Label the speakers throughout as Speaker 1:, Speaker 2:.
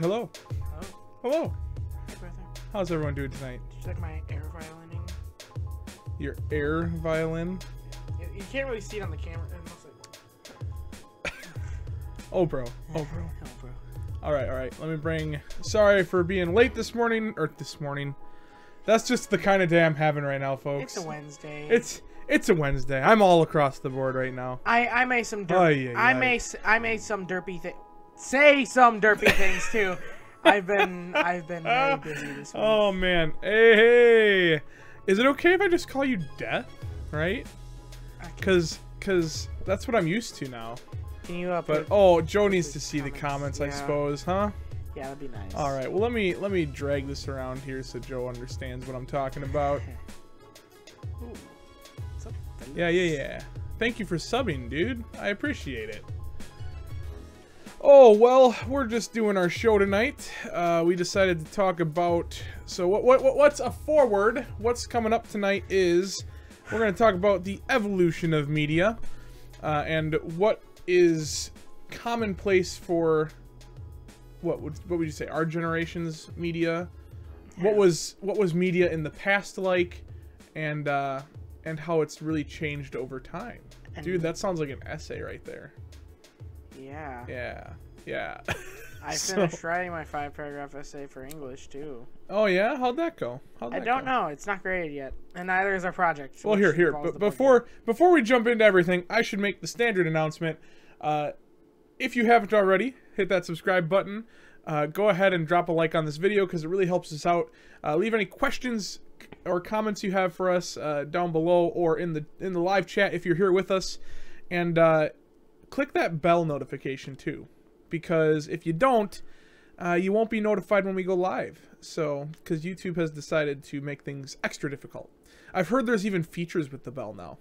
Speaker 1: Hello.
Speaker 2: Oh.
Speaker 1: Hello.
Speaker 2: Hey, brother.
Speaker 1: How's everyone doing tonight?
Speaker 2: Did you like my air violining?
Speaker 1: Your air violin?
Speaker 2: You can't really see it on the camera.
Speaker 1: Oh, bro. Oh, bro.
Speaker 2: Oh, bro.
Speaker 1: All right. Let me bring... Sorry for being late this morning. That's just the kind of day I'm having right now, folks.
Speaker 2: It's a Wednesday.
Speaker 1: It's a Wednesday. I'm all across the board right now.
Speaker 2: I made some
Speaker 1: I
Speaker 2: made some derpy things. Say some derpy things too. I've been really busy this week.
Speaker 1: Oh man. Hey. Is it okay if I just call you Death? Right? Cause that's what I'm used to now.
Speaker 2: Can you
Speaker 1: But oh, Joe needs to see the comments, I suppose, huh?
Speaker 2: Yeah, that'd be nice.
Speaker 1: All right. Well, let me drag this around here so Joe understands what I'm talking about.
Speaker 2: Ooh. What's up,
Speaker 1: Yeah. Thank you for subbing, dude. I appreciate it. Oh, well, we're just doing our show tonight. We decided to talk about... So what's a forward? What's coming up tonight is we're going to talk about the evolution of media and what is commonplace for... What would you say? Our generation's media?
Speaker 2: Yeah.
Speaker 1: What was media in the past like, and how it's really changed over time. Dude, that sounds like an essay right there.
Speaker 2: Yeah.
Speaker 1: Yeah.
Speaker 2: I finished writing my 5-paragraph essay for English too.
Speaker 1: Oh yeah, how'd that go?
Speaker 2: I don't know. It's not graded yet, and neither is our project.
Speaker 1: Well, here. But before we jump into everything, I should make the standard announcement. If you haven't already, hit that subscribe button. Go ahead and drop a like on this video because it really helps us out. Leave any questions or comments you have for us down below or in the live chat if you're here with us, and click that bell notification too, because if you don't, you won't be notified when we go live. So, because YouTube has decided to make things extra difficult. I've heard there's even features with the bell now.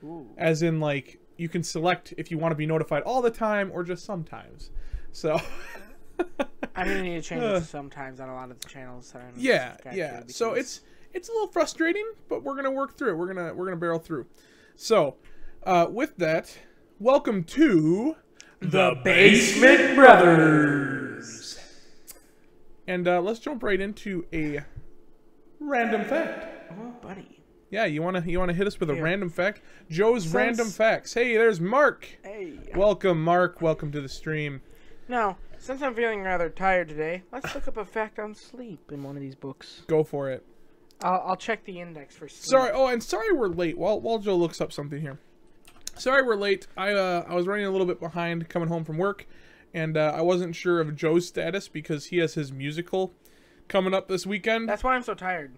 Speaker 2: Ooh.
Speaker 1: As in, like, you can select if you want to be notified all the time or just sometimes. So
Speaker 2: I'm gonna need to change it sometimes on a lot of the channels that I'm
Speaker 1: yeah.
Speaker 2: because...
Speaker 1: So it's a little frustrating, but we're gonna work through it. We're gonna barrel through. So with that, welcome to
Speaker 2: the Basement Brothers.
Speaker 1: And let's jump right into a random fact.
Speaker 2: Oh, buddy.
Speaker 1: Yeah, you wanna hit us with a random fact? Joe's random facts. Hey, there's Mark.
Speaker 2: Hey.
Speaker 1: Welcome, Mark. Welcome to the stream.
Speaker 2: Now, since I'm feeling rather tired today, let's look up a fact on sleep in one of these books.
Speaker 1: Go for it.
Speaker 2: I'll check the index for sleep.
Speaker 1: Sorry. Oh, and sorry we're late. While Joe looks up something here. Sorry we're late. I was running a little bit behind coming home from work, and I wasn't sure of Joe's status because he has his musical coming up this weekend.
Speaker 2: That's why I'm so tired.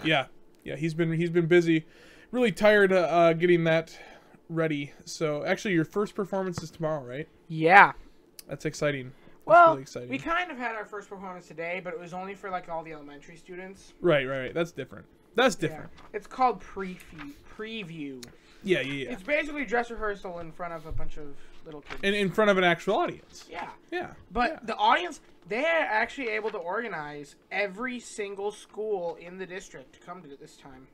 Speaker 1: Yeah, he's been busy, really tired getting that ready. So actually, your first performance is tomorrow, right?
Speaker 2: Yeah.
Speaker 1: That's exciting.
Speaker 2: Well,
Speaker 1: really exciting.
Speaker 2: We kind of had our first performance today, but it was only for like all the elementary students.
Speaker 1: Right. That's different. That's different.
Speaker 2: Yeah. It's called preview.
Speaker 1: Yeah.
Speaker 2: It's basically dress rehearsal in front of a bunch of little kids.
Speaker 1: And in front of an actual audience.
Speaker 2: Yeah. But the audience, they're actually able to organize every single school in the district to come to it this time.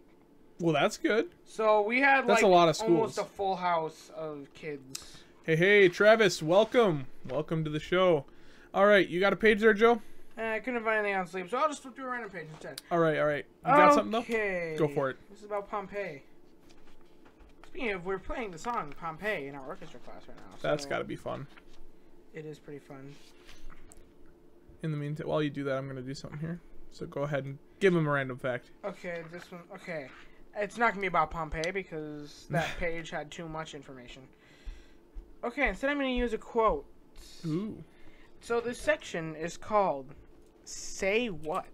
Speaker 1: Well, that's good.
Speaker 2: So we had
Speaker 1: that's a lot of schools.
Speaker 2: Almost a full house of kids.
Speaker 1: Hey, Travis, welcome. Welcome to the show. All right, you got a page there, Joe?
Speaker 2: I couldn't find anything on sleep, so I'll just flip to a random page instead.
Speaker 1: All right. You got something, though?
Speaker 2: Okay.
Speaker 1: Go for it.
Speaker 2: This is about Pompeii. Speaking of, we're playing the song Pompeii in our orchestra class right now.
Speaker 1: That's got to be fun.
Speaker 2: It is pretty fun.
Speaker 1: In the meantime, while you do that, I'm going to do something here. So go ahead and give him a random fact.
Speaker 2: Okay, this one. Okay. It's not going to be about Pompeii because that page had too much information. Okay, instead I'm going to use a quote.
Speaker 1: Ooh.
Speaker 2: So this section is called Say What?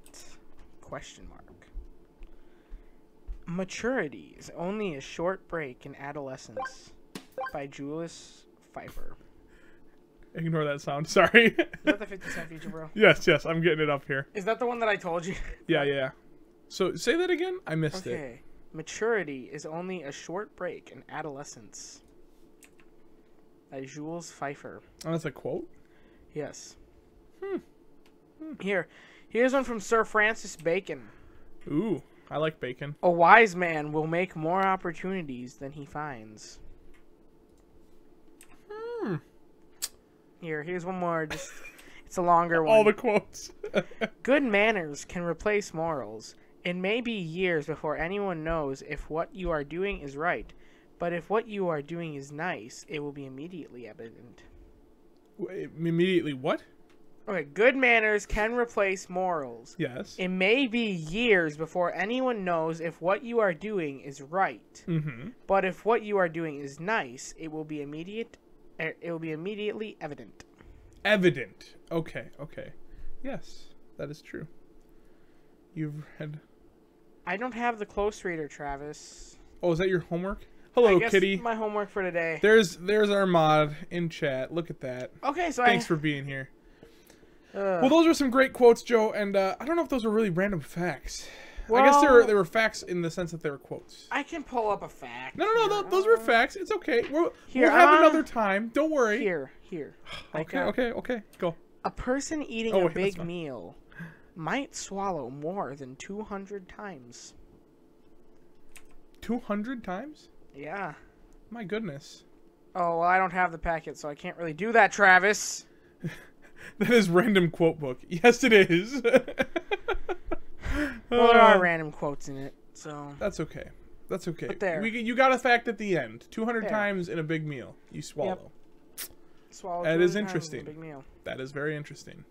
Speaker 2: Question mark. Maturity is only a short break in adolescence by Julius Pfeiffer.
Speaker 1: Ignore that sound. Sorry.
Speaker 2: Is that the 50 Cent feature, bro?
Speaker 1: Yes. I'm getting it up here.
Speaker 2: Is that the one that I told you?
Speaker 1: Yeah. So say that again. I missed it.
Speaker 2: Okay. Maturity is only a short break in adolescence by Jules Pfeiffer.
Speaker 1: Oh, that's a quote?
Speaker 2: Yes. Here's one from Sir Francis Bacon.
Speaker 1: Ooh, I like bacon.
Speaker 2: A wise man will make more opportunities than he finds. Here's one more. Just It's a longer one.
Speaker 1: All the quotes.
Speaker 2: Good manners can replace morals. It may be years before anyone knows if what you are doing is right, but if what you are doing is nice, it will be immediately evident.
Speaker 1: Immediately what?
Speaker 2: Okay, good manners can replace morals.
Speaker 1: Yes.
Speaker 2: It may be years before anyone knows if what you are doing is right, but if what you are doing is nice, it will be immediately evident.
Speaker 1: Evident. Okay. Yes, that is true. You've read.
Speaker 2: I don't have the close reader, Travis.
Speaker 1: Oh, is that your homework? Hello,
Speaker 2: I guess
Speaker 1: Kitty.
Speaker 2: My homework for today.
Speaker 1: There's our mod in chat. Look at that.
Speaker 2: Okay, so
Speaker 1: Thanks for being here. Well, those were some great quotes, Joe, and I don't know if those were really random facts.
Speaker 2: Well,
Speaker 1: I guess they were facts in the sense that they were quotes.
Speaker 2: I can pull up a fact.
Speaker 1: No, those were facts. It's okay. We'll
Speaker 2: Here,
Speaker 1: have another time. Don't worry.
Speaker 2: Here.
Speaker 1: Okay. Go.
Speaker 2: A person eating a big meal might swallow more than 200 times.
Speaker 1: 200 times?
Speaker 2: Yeah.
Speaker 1: My goodness.
Speaker 2: Oh, well, I don't have the packet, so I can't really do that, Travis.
Speaker 1: That is random quote book. Yes, it is.
Speaker 2: Well, there are random quotes in it, so...
Speaker 1: That's okay.
Speaker 2: But there.
Speaker 1: You got a fact at the end. 200 times in a big meal you swallow.
Speaker 2: Yep. Swallow
Speaker 1: that
Speaker 2: 200
Speaker 1: is
Speaker 2: times
Speaker 1: interesting.
Speaker 2: in a big meal.
Speaker 1: That is very interesting.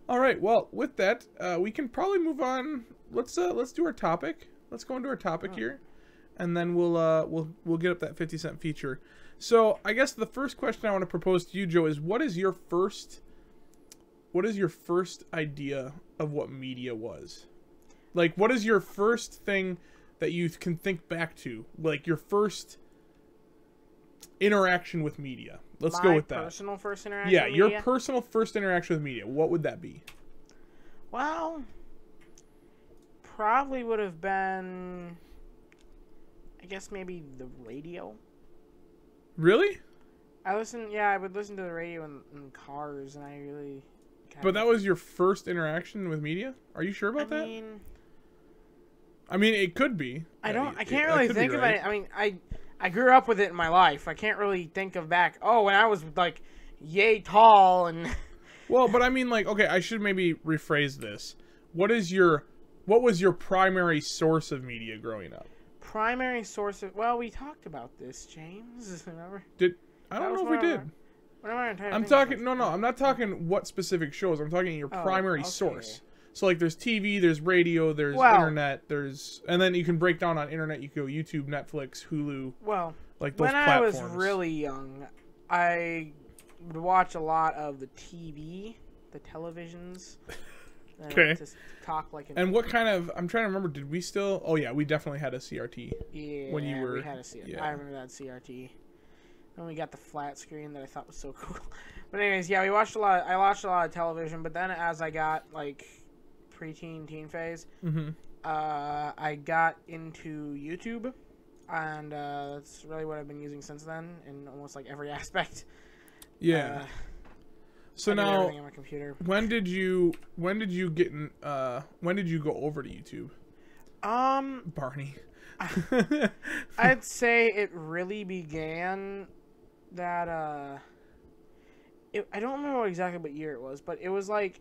Speaker 1: All right. Well, with that, we can probably move on. Let's do our topic. Let's go into our topic here, and then we'll get up that 50-cent feature. So I guess the first question I want to propose to you, Joe, is what is your first idea of what media was? Like, what is your first thing that you can think back to? Like, your first interaction with media. Let's go with that.
Speaker 2: My personal first interaction with
Speaker 1: media?
Speaker 2: media?
Speaker 1: Your personal first interaction with media. What would that be?
Speaker 2: Well, probably would have been, I guess maybe the radio.
Speaker 1: Really?
Speaker 2: I would listen to the radio in cars, and I really...
Speaker 1: But that was your first interaction with media? Are you sure about that? I mean, it could be.
Speaker 2: I can't really think of it. I mean, I grew up with it in my life. I can't really think of back. Oh, when I was like, yay tall and.
Speaker 1: Well, but I mean, like, okay, I should maybe rephrase this. What was your primary source of media growing up?
Speaker 2: Primary source of, well, we talked about this, James. Remember?
Speaker 1: I don't know if we did. I'm not talking what specific shows. I'm talking your primary source. So like there's TV, there's radio, there's internet, and then you can break down on internet. You can go YouTube, Netflix, Hulu.
Speaker 2: Well,
Speaker 1: like those
Speaker 2: when
Speaker 1: platforms.
Speaker 2: I was really young, I would watch a lot of the televisions.
Speaker 1: Okay.
Speaker 2: To talk like.
Speaker 1: And what kind of? I'm trying to remember. Did we still? Oh yeah, we definitely had a CRT.
Speaker 2: Yeah.
Speaker 1: When you were.
Speaker 2: We had a CRT. Yeah. I remember that CRT. And we got the flat screen that I thought was so cool. But anyways, yeah, I watched a lot of television. But then as I got like preteen, teen phase, I got into YouTube, and that's really what I've been using since then in almost like every aspect.
Speaker 1: Yeah. So now,
Speaker 2: on my computer.
Speaker 1: when did you go over to YouTube? Barney.
Speaker 2: I'd say it really began that I don't remember exactly what year it was, but it was like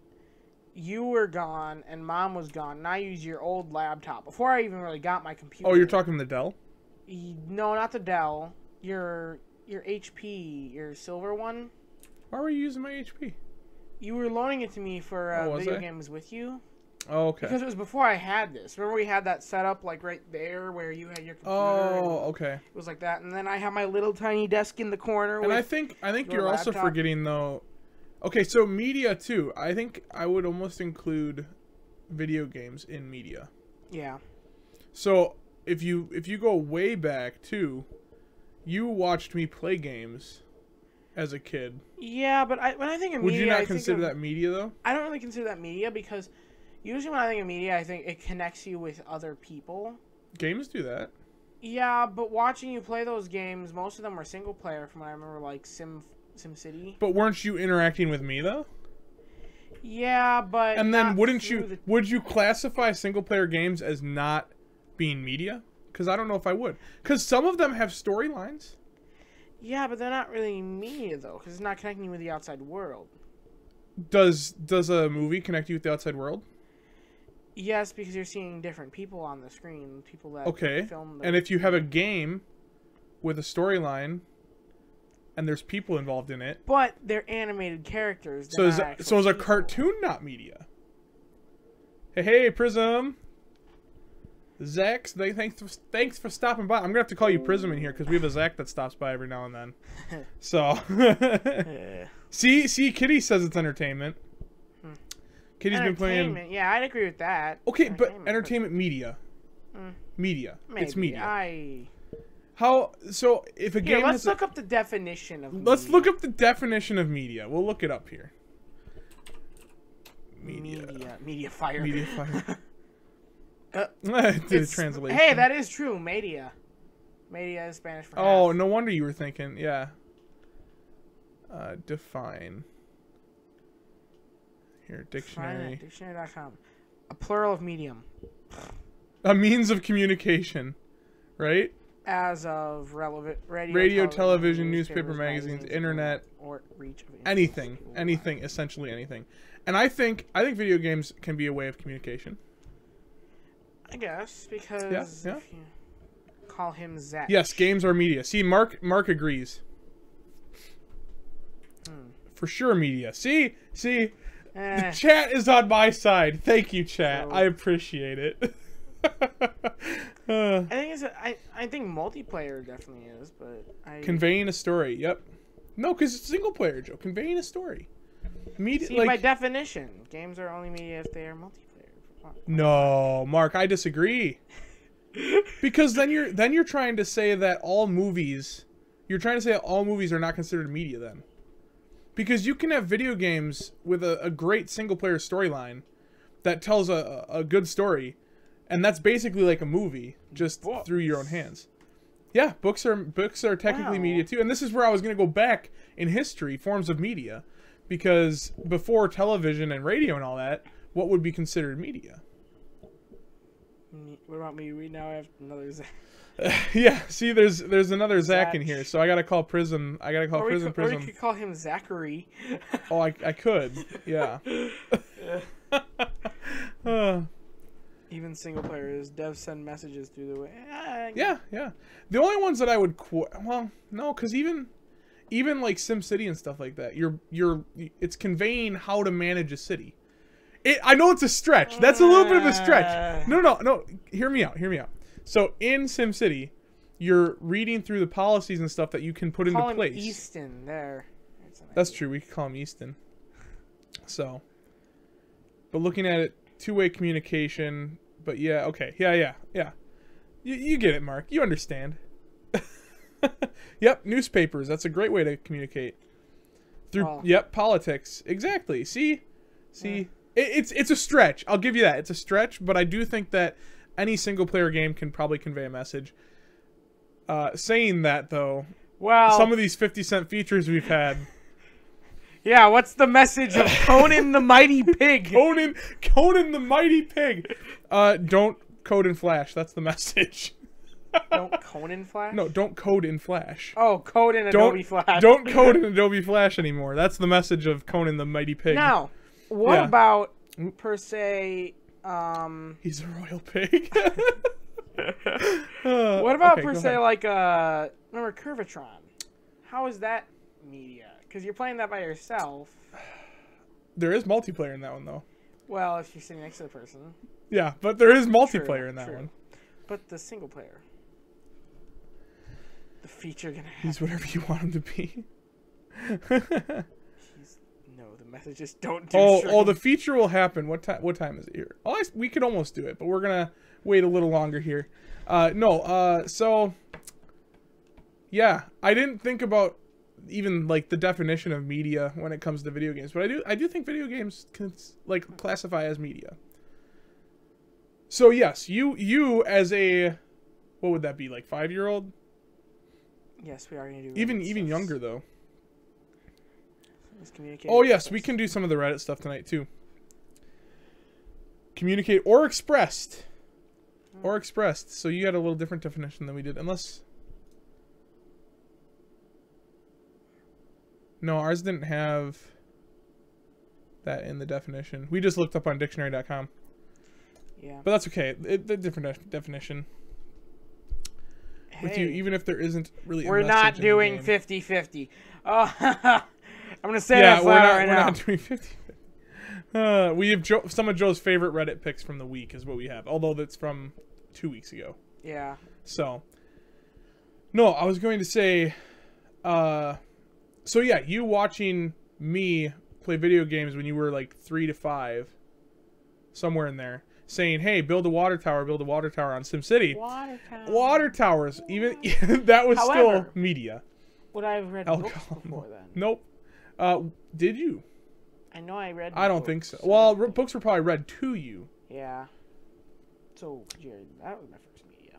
Speaker 2: you were gone and Mom was gone, and I used your old laptop before I even really got my computer.
Speaker 1: Oh, you're talking the Dell?
Speaker 2: No, not the Dell. Your HP, your silver one.
Speaker 1: Why were you using my HP?
Speaker 2: You were loaning it to me for video games with you.
Speaker 1: Oh, okay.
Speaker 2: Because it was before I had this. Remember we had that set up like right there where you had your computer.
Speaker 1: Oh, okay.
Speaker 2: It was like that, and then I have my little tiny desk in the corner.
Speaker 1: And I think you're also forgetting though. Okay, so media too. I think I would almost include video games in media.
Speaker 2: Yeah.
Speaker 1: So if you go way back too, you watched me play games as a kid.
Speaker 2: Yeah, but when I think of
Speaker 1: media, would you not
Speaker 2: I
Speaker 1: consider that media though?
Speaker 2: I don't really consider that media because usually when I think of media, I think it connects you with other people.
Speaker 1: Games do that.
Speaker 2: Yeah, but watching you play those games, most of them were single player from what I remember, like SimCity.
Speaker 1: But weren't you interacting with me though?
Speaker 2: Yeah, but
Speaker 1: and then would you classify single player games as not being media? Because I don't know if I would. Because some of them have storylines.
Speaker 2: Yeah, but they're not really media though, because it's not connecting you with the outside world.
Speaker 1: Does a movie connect you with the outside world?
Speaker 2: Yes, because you're seeing different people on the screen, people that film the
Speaker 1: and if you have a game with a storyline and there's people involved in it,
Speaker 2: but they're animated characters.
Speaker 1: So is a cartoon not media? Hey, Prism. Zach, thanks for stopping by. I'm gonna have to call you Prism in here because we have a Zach that stops by every now and then. So, see, Kitty says it's entertainment. Kitty's been playing.
Speaker 2: Yeah, I'd agree with that.
Speaker 1: Okay, but entertainment media. Media.
Speaker 2: Maybe.
Speaker 1: It's media.
Speaker 2: So
Speaker 1: if a game
Speaker 2: let's look up the definition of media.
Speaker 1: Let's look up the definition of media. We'll look it up here.
Speaker 2: Media fire.
Speaker 1: Media fire. The translation.
Speaker 2: Hey, that is true. Media. Media is Spanish for half.
Speaker 1: No wonder you were thinking. Yeah. Define. Here, dictionary.
Speaker 2: Dictionary.com. A plural of medium.
Speaker 1: A means of communication, right?
Speaker 2: As of relevant
Speaker 1: radio, television, newspaper, magazines, internet,
Speaker 2: or reach of
Speaker 1: anything, essentially anything. And I think video games can be a way of communication.
Speaker 2: I guess because
Speaker 1: yeah.
Speaker 2: If you call him Zach.
Speaker 1: Yes, games are media. See, Mark agrees. For sure, media. See, the chat is on my side. Thank you, chat. I appreciate it.
Speaker 2: I think multiplayer definitely is, but
Speaker 1: conveying a story. Yep. No, because it's single player, Joe. Conveying a story. Media.
Speaker 2: See, by definition, games are only media if they are multiplayer.
Speaker 1: No, Mark, I disagree. Because then you're trying to say that all movies, are not considered media then. Because you can have video games with a great single player storyline that tells a good story, and that's basically like a movie just through your own hands. Yeah, books are technically media too. And this is where I was going to go back in history, forms of media, because before television and radio and all that, what would be considered media?
Speaker 2: What about me? We now have another Zach.
Speaker 1: Yeah, see, there's another Zach in here, so I gotta call Prism. Prism.
Speaker 2: Or you could call him Zachary.
Speaker 1: Oh, I could. Yeah.
Speaker 2: Even single players, devs send messages through the way.
Speaker 1: Yeah. The only ones that I would because even like SimCity and stuff like that, it's conveying how to manage a city. I know it's a stretch. That's a little bit of a stretch. No. Hear me out. So in SimCity, you're reading through the policies and stuff that you can put into place.
Speaker 2: Call him Easton there.
Speaker 1: That's true. We could call him Easton. So, but looking at it, two-way communication. But yeah, okay, yeah. You get it, Mark. You understand. Yep, newspapers. That's a great way to communicate. Yep, politics. Exactly. See. Yeah. It's a stretch. I'll give you that. It's a stretch, but I do think that any single-player game can probably convey a message. Saying that, though, some of these 50-cent features we've had.
Speaker 2: Yeah, what's the message of Conan the Mighty Pig?
Speaker 1: Conan the Mighty Pig. Don't code in Flash. That's the message.
Speaker 2: Don't code in Flash?
Speaker 1: No, don't code in Flash.
Speaker 2: Oh, code in Adobe Flash.
Speaker 1: Don't code in Adobe Flash anymore. That's the message of Conan the Mighty Pig.
Speaker 2: Now, what about, per se...
Speaker 1: He's a royal pig.
Speaker 2: What about per se, like, remember Curvatron? How is that media? Because you're playing that by yourself.
Speaker 1: There is multiplayer in that one, though.
Speaker 2: Well, if you're sitting next to the person.
Speaker 1: Yeah, but there is multiplayer in that one.
Speaker 2: But the single player. The feature gonna happen.
Speaker 1: He's whatever you want him to be.
Speaker 2: No, the messages don't do
Speaker 1: stream. The feature will happen. What time is it here? We could almost do it, but we're gonna wait a little longer here. So yeah, I didn't think about even like the definition of media when it comes to video games, but I do think video games can like classify as media. So yes, you as a, what would that be, like 5-year-old?
Speaker 2: Yes, we are gonna do
Speaker 1: even younger though. Oh yes, we can do some of the Reddit stuff tonight too. Communicate or expressed. Or expressed. So you had a little different definition than we did, unless... No, ours didn't have... that in the definition. We just looked up on dictionary.com.
Speaker 2: Yeah.
Speaker 1: But that's okay. The different definition.
Speaker 2: Hey,
Speaker 1: With you, even if there isn't really.
Speaker 2: we're not doing 50-50. Oh, I'm gonna say
Speaker 1: yeah,
Speaker 2: that flat out right
Speaker 1: we're
Speaker 2: now.
Speaker 1: not doing 50. We have some of Joe's favorite Reddit picks from the week is what we have, although that's from 2 weeks ago.
Speaker 2: Yeah.
Speaker 1: So, no, I was going to say, so yeah, you watching me play video games when you were like 3 to 5, somewhere in there, saying, "Hey, build a water tower on SimCity." Water towers. Even that was
Speaker 2: However,
Speaker 1: still media.
Speaker 2: Would I have read books before then?
Speaker 1: Nope. Did you?
Speaker 2: I know I read.
Speaker 1: I don't think so. Well, books were probably read to you.
Speaker 2: Yeah. So, Jared, that was my first media.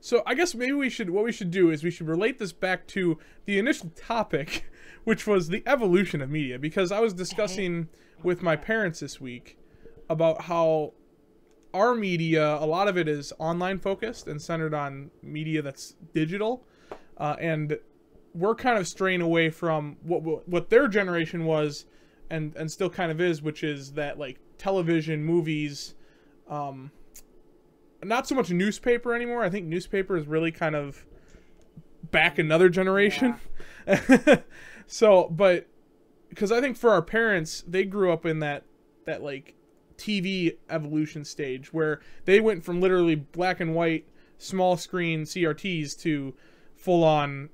Speaker 1: So I guess maybe what we should do is we should relate this back to the initial topic, which was the evolution of media. Because I was discussing with my parents this week about how our media, a lot of it is online focused and centered on media that's digital, and we're kind of straying away from what their generation was, and still kind of is, which is that like television, movies, not so much newspaper anymore. I think newspaper is really kind of back another generation. Yeah. So, but because I think for our parents, they grew up in that like TV evolution stage where they went from literally black and white small screen CRTs to full on,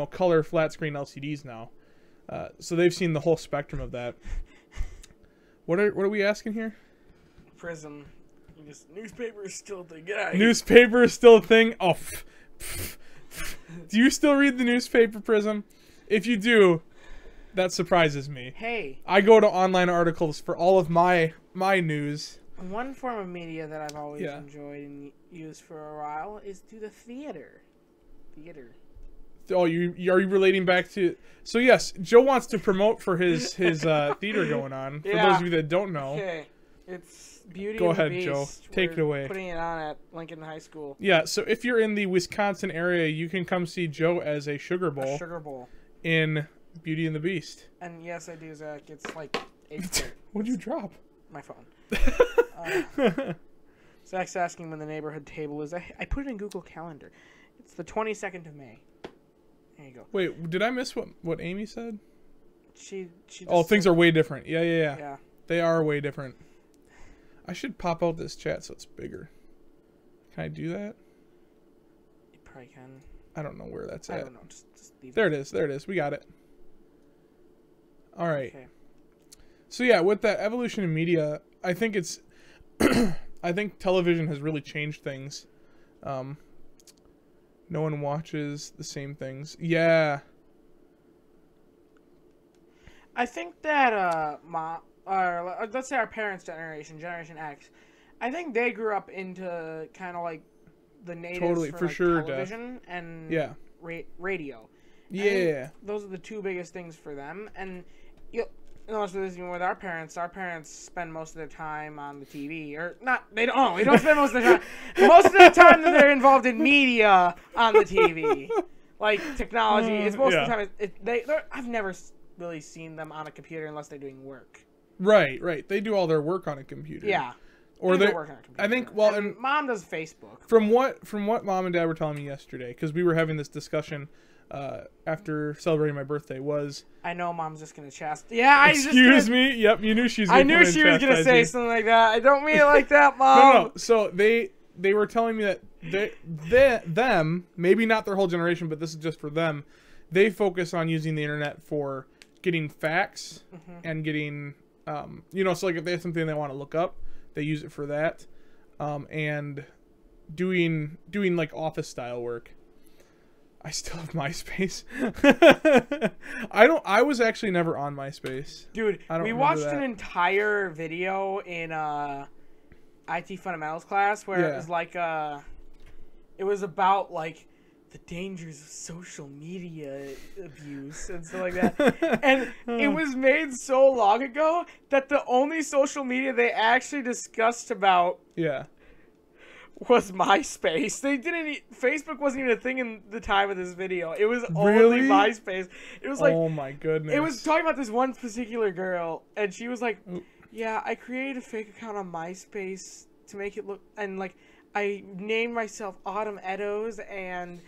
Speaker 1: color flat screen LCDs now. So they've seen the whole spectrum of that. What are we asking here?
Speaker 2: Prism. Newspaper is still a thing. Yeah.
Speaker 1: Newspaper is still a thing? Oh. Do you still read the newspaper, Prism? If you do, that surprises me.
Speaker 2: Hey.
Speaker 1: I go to online articles for all of my news.
Speaker 2: One form of media that I've always enjoyed and used for a while is to the theater. Oh,
Speaker 1: are you relating back to? So yes, Joe wants to promote for his theater going on. For those of you that don't know,
Speaker 2: okay, it's Beauty
Speaker 1: Go
Speaker 2: and the
Speaker 1: ahead,
Speaker 2: Beast.
Speaker 1: Joe. Take it away.
Speaker 2: Putting it on at Lincoln High School.
Speaker 1: Yeah, so if you're in the Wisconsin area, you can come see Joe as a sugar bowl. In Beauty and the Beast.
Speaker 2: And yes, I do, Zach. It's like 8.
Speaker 1: What'd you drop?
Speaker 2: My phone. Zach's asking when the neighborhood table is. I put it in Google Calendar. It's the 22nd of May. There you go.
Speaker 1: Wait, did I miss what Amy said?
Speaker 2: She just
Speaker 1: things are way different. Yeah.
Speaker 2: Yeah.
Speaker 1: They are way different. I should pop out this chat so it's bigger. Can I do that?
Speaker 2: You probably can.
Speaker 1: I don't know where that's at.
Speaker 2: I don't know. Just leave
Speaker 1: There it is. There it is. We got it. All right.
Speaker 2: Okay.
Speaker 1: So yeah, with that evolution in media, I think it's I think television has really changed things. No one watches the same things. Yeah.
Speaker 2: I think that let's say our parents' Generation X, I think they grew up into kind of like the natives for sure, television and radio.
Speaker 1: Yeah.
Speaker 2: Those are the two biggest things for them. And even with our parents spend most of their time on the TV, or not. They don't spend most of their time. Most of the time that they're involved in media on the TV, like technology. It's most of the time. I've never really seen them on a computer unless they're doing work.
Speaker 1: Right. They do all their work on a computer.
Speaker 2: Yeah.
Speaker 1: Or they work on a computer. I think. Well,
Speaker 2: and Mom does Facebook.
Speaker 1: From what Mom and Dad were telling me yesterday, because we were having this discussion. After celebrating my birthday was... I know Mom's just gonna chastise... Yeah, Excuse me? Yep, you knew she was gonna
Speaker 2: say something like that. I don't mean it like that, Mom.
Speaker 1: No. So they were telling me that them, maybe not their whole generation, but this is just for them, they focus on using the internet for getting facts and getting... so like if they have something they want to look up, they use it for that. And doing like office style work. I still have MySpace. I was actually never on MySpace.
Speaker 2: Dude, we watched an entire video in IT fundamentals class where it was like it was about like the dangers of social media abuse and stuff like that. And it was made so long ago that the only social media they actually discussed about was MySpace. They didn't. Facebook wasn't even a thing in the time of this video. It was
Speaker 1: Really?
Speaker 2: only MySpace. It was like,
Speaker 1: oh my goodness.
Speaker 2: it was talking about this one particular girl, and she was like,
Speaker 1: Oop.
Speaker 2: "Yeah, I created a fake account on MySpace to make it look, and like, I named myself Autumn Eddowes, and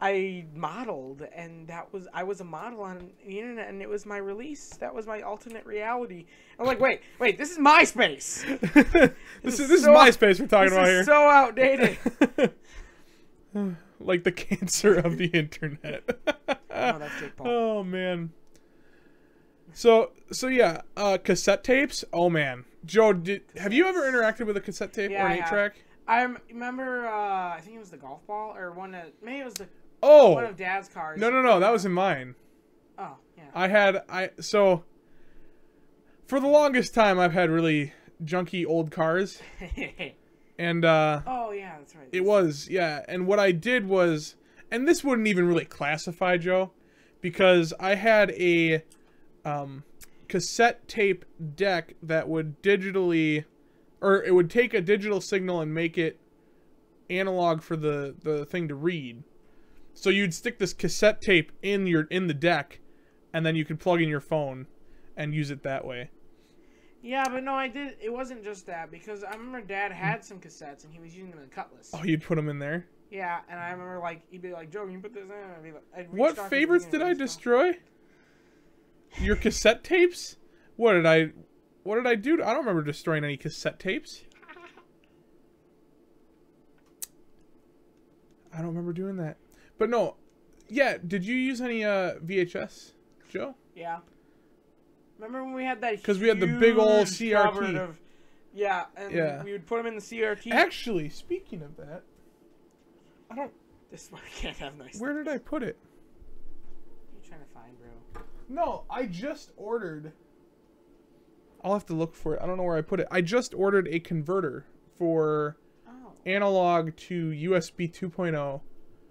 Speaker 2: I modeled, and I was a model on the internet, and it was my release. That was my alternate reality." I'm like, wait, this is MySpace.
Speaker 1: this is MySpace we're talking about
Speaker 2: This
Speaker 1: here.
Speaker 2: is so outdated.
Speaker 1: Like the cancer of the internet.
Speaker 2: Oh, that's Jake Paul.
Speaker 1: Oh man. So yeah, cassette tapes. Oh man, Joe, have you ever interacted with a cassette tape
Speaker 2: Yeah,
Speaker 1: or an
Speaker 2: I have.
Speaker 1: 8-track?
Speaker 2: I remember, I think it was the golf ball, or maybe it was one
Speaker 1: Oh
Speaker 2: of Dad's cars.
Speaker 1: no, that was in mine.
Speaker 2: Oh yeah.
Speaker 1: So for the longest time I've had really junky old cars, and
Speaker 2: Oh yeah, that's right.
Speaker 1: it was, yeah. And what I did was, and this wouldn't even really classify, Joe, because I had a cassette tape deck that would digitally, or it would take a digital signal and make it analog for the thing to read. So you'd stick this cassette tape in the deck, and then you could plug in your phone and use it that way.
Speaker 2: Yeah, but no, I did. It wasn't just that, because I remember Dad had some cassettes and he was using them in Cutlass.
Speaker 1: Oh, you'd put them in there?
Speaker 2: Yeah, and I remember like he'd be like, "Joe, can you put this in?" I'd be like,
Speaker 1: What favorites did I destroy? Your cassette tapes? What did I do? I don't remember destroying any cassette tapes. I don't remember doing that. But no, yeah, did you use any VHS, Joe?
Speaker 2: Yeah. Remember when we had that?
Speaker 1: Because we had the big old
Speaker 2: huge
Speaker 1: CRT.
Speaker 2: cupboard of, yeah, and
Speaker 1: Yeah.
Speaker 2: we would put them in the CRT.
Speaker 1: Actually, speaking of that, I don't.
Speaker 2: This is why we can't have nice.
Speaker 1: Where did I put it?
Speaker 2: What are you trying to find, bro?
Speaker 1: No, I just ordered. I'll have to look for it. I don't know where I put it. I just ordered a converter for analog to USB 2.0.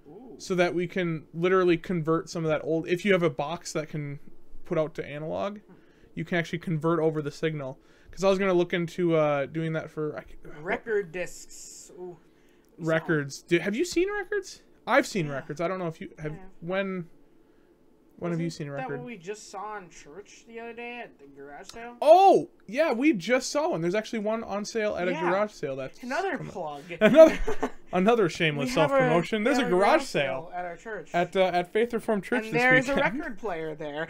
Speaker 2: Ooh.
Speaker 1: So that we can literally convert some of that old. If you have a box that can put out to analog, you can actually convert over the signal. Because I was gonna look into doing that for
Speaker 2: Record discs. Ooh.
Speaker 1: records. Have you seen records? I've seen records. I don't know if you have.
Speaker 2: Yeah.
Speaker 1: When have you seen a
Speaker 2: That
Speaker 1: record?
Speaker 2: what we just saw in church the other day at the garage sale?
Speaker 1: Oh yeah, we just saw one. There's actually one on sale at a
Speaker 2: Yeah.
Speaker 1: garage sale. That's
Speaker 2: Another plug.
Speaker 1: another shameless
Speaker 2: We have
Speaker 1: self promotion. There's a garage sale
Speaker 2: at our church.
Speaker 1: at Faith Reformed Church
Speaker 2: and
Speaker 1: this
Speaker 2: there's a
Speaker 1: weekend.
Speaker 2: record player there.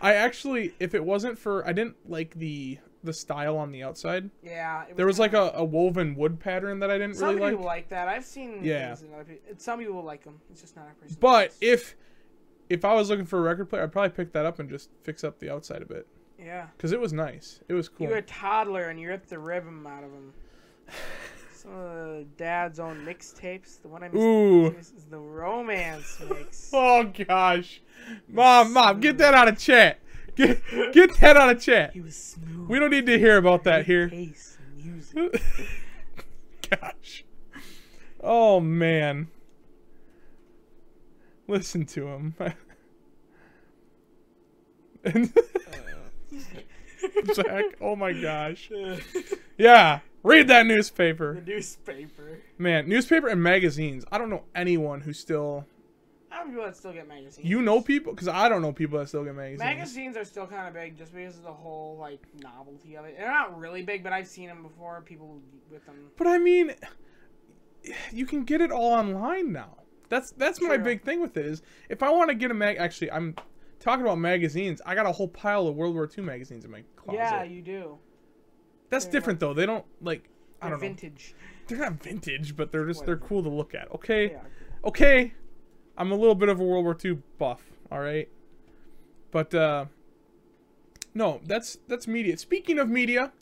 Speaker 1: I actually, if it wasn't for, I didn't like the style on the outside.
Speaker 2: Yeah.
Speaker 1: There was like a woven wood pattern that I didn't
Speaker 2: Some
Speaker 1: really
Speaker 2: people
Speaker 1: like.
Speaker 2: like that. I've seen
Speaker 1: Yeah.
Speaker 2: things in other people. Some people like them. It's just not our personal
Speaker 1: But
Speaker 2: taste.
Speaker 1: if I was looking for a record player, I'd probably pick that up and just fix up the outside a bit.
Speaker 2: Yeah.
Speaker 1: Because it was nice. It was cool.
Speaker 2: You're a toddler and you ripped the ribbon out of them. Some of the Dad's own mixtapes. The one I
Speaker 1: Ooh.
Speaker 2: missed is the romance mix.
Speaker 1: Oh gosh, mom, get that out of chat. Get that out of chat.
Speaker 2: He was smooth.
Speaker 1: We don't need to hear about that here.
Speaker 2: Pace and music.
Speaker 1: Gosh. Oh man. Listen to him. Zach, oh my gosh. Yeah, read that newspaper.
Speaker 2: The newspaper.
Speaker 1: Man, newspaper and magazines. I don't know anyone who still...
Speaker 2: I don't know people that still get magazines.
Speaker 1: You know people? Because I don't know people that still get magazines.
Speaker 2: Magazines are still kind of big just because of the whole, like, novelty of it. They're not really big, but I've seen them before. People with them.
Speaker 1: But I mean, you can get it all online now. That's my
Speaker 2: True.
Speaker 1: big thing with it is if I want to get a Actually, I'm talking about magazines. I got a whole pile of World War II magazines in my closet.
Speaker 2: Yeah, you do.
Speaker 1: That's different though. They don't like. I
Speaker 2: They're
Speaker 1: don't know.
Speaker 2: vintage.
Speaker 1: They're not vintage, but they're
Speaker 2: Whatever.
Speaker 1: cool to look at. Okay.
Speaker 2: Yeah.
Speaker 1: Okay. I'm a little bit of a World War II buff. All right. But no, that's media. Speaking of media,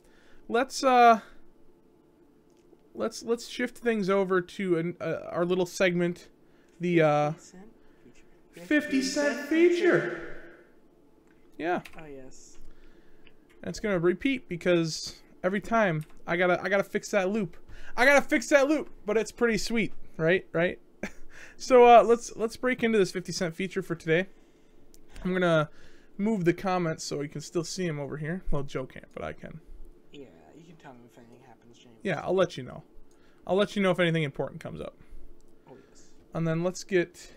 Speaker 1: let's shift things over to our little segment, the 50 cent feature. Yeah.
Speaker 2: Oh yes.
Speaker 1: And it's gonna repeat because every time I gotta fix that loop. But it's pretty sweet, right? Right. So let's break into this 50 cent feature for today. I'm gonna move the comments so you can still see them over here. Well, Joe can't, but I can.
Speaker 2: Yeah, you can tell me if anything happens, James.
Speaker 1: Yeah, I'll let you know. I'll let you know if anything important comes up.
Speaker 2: Oh, yes.
Speaker 1: And then let's get...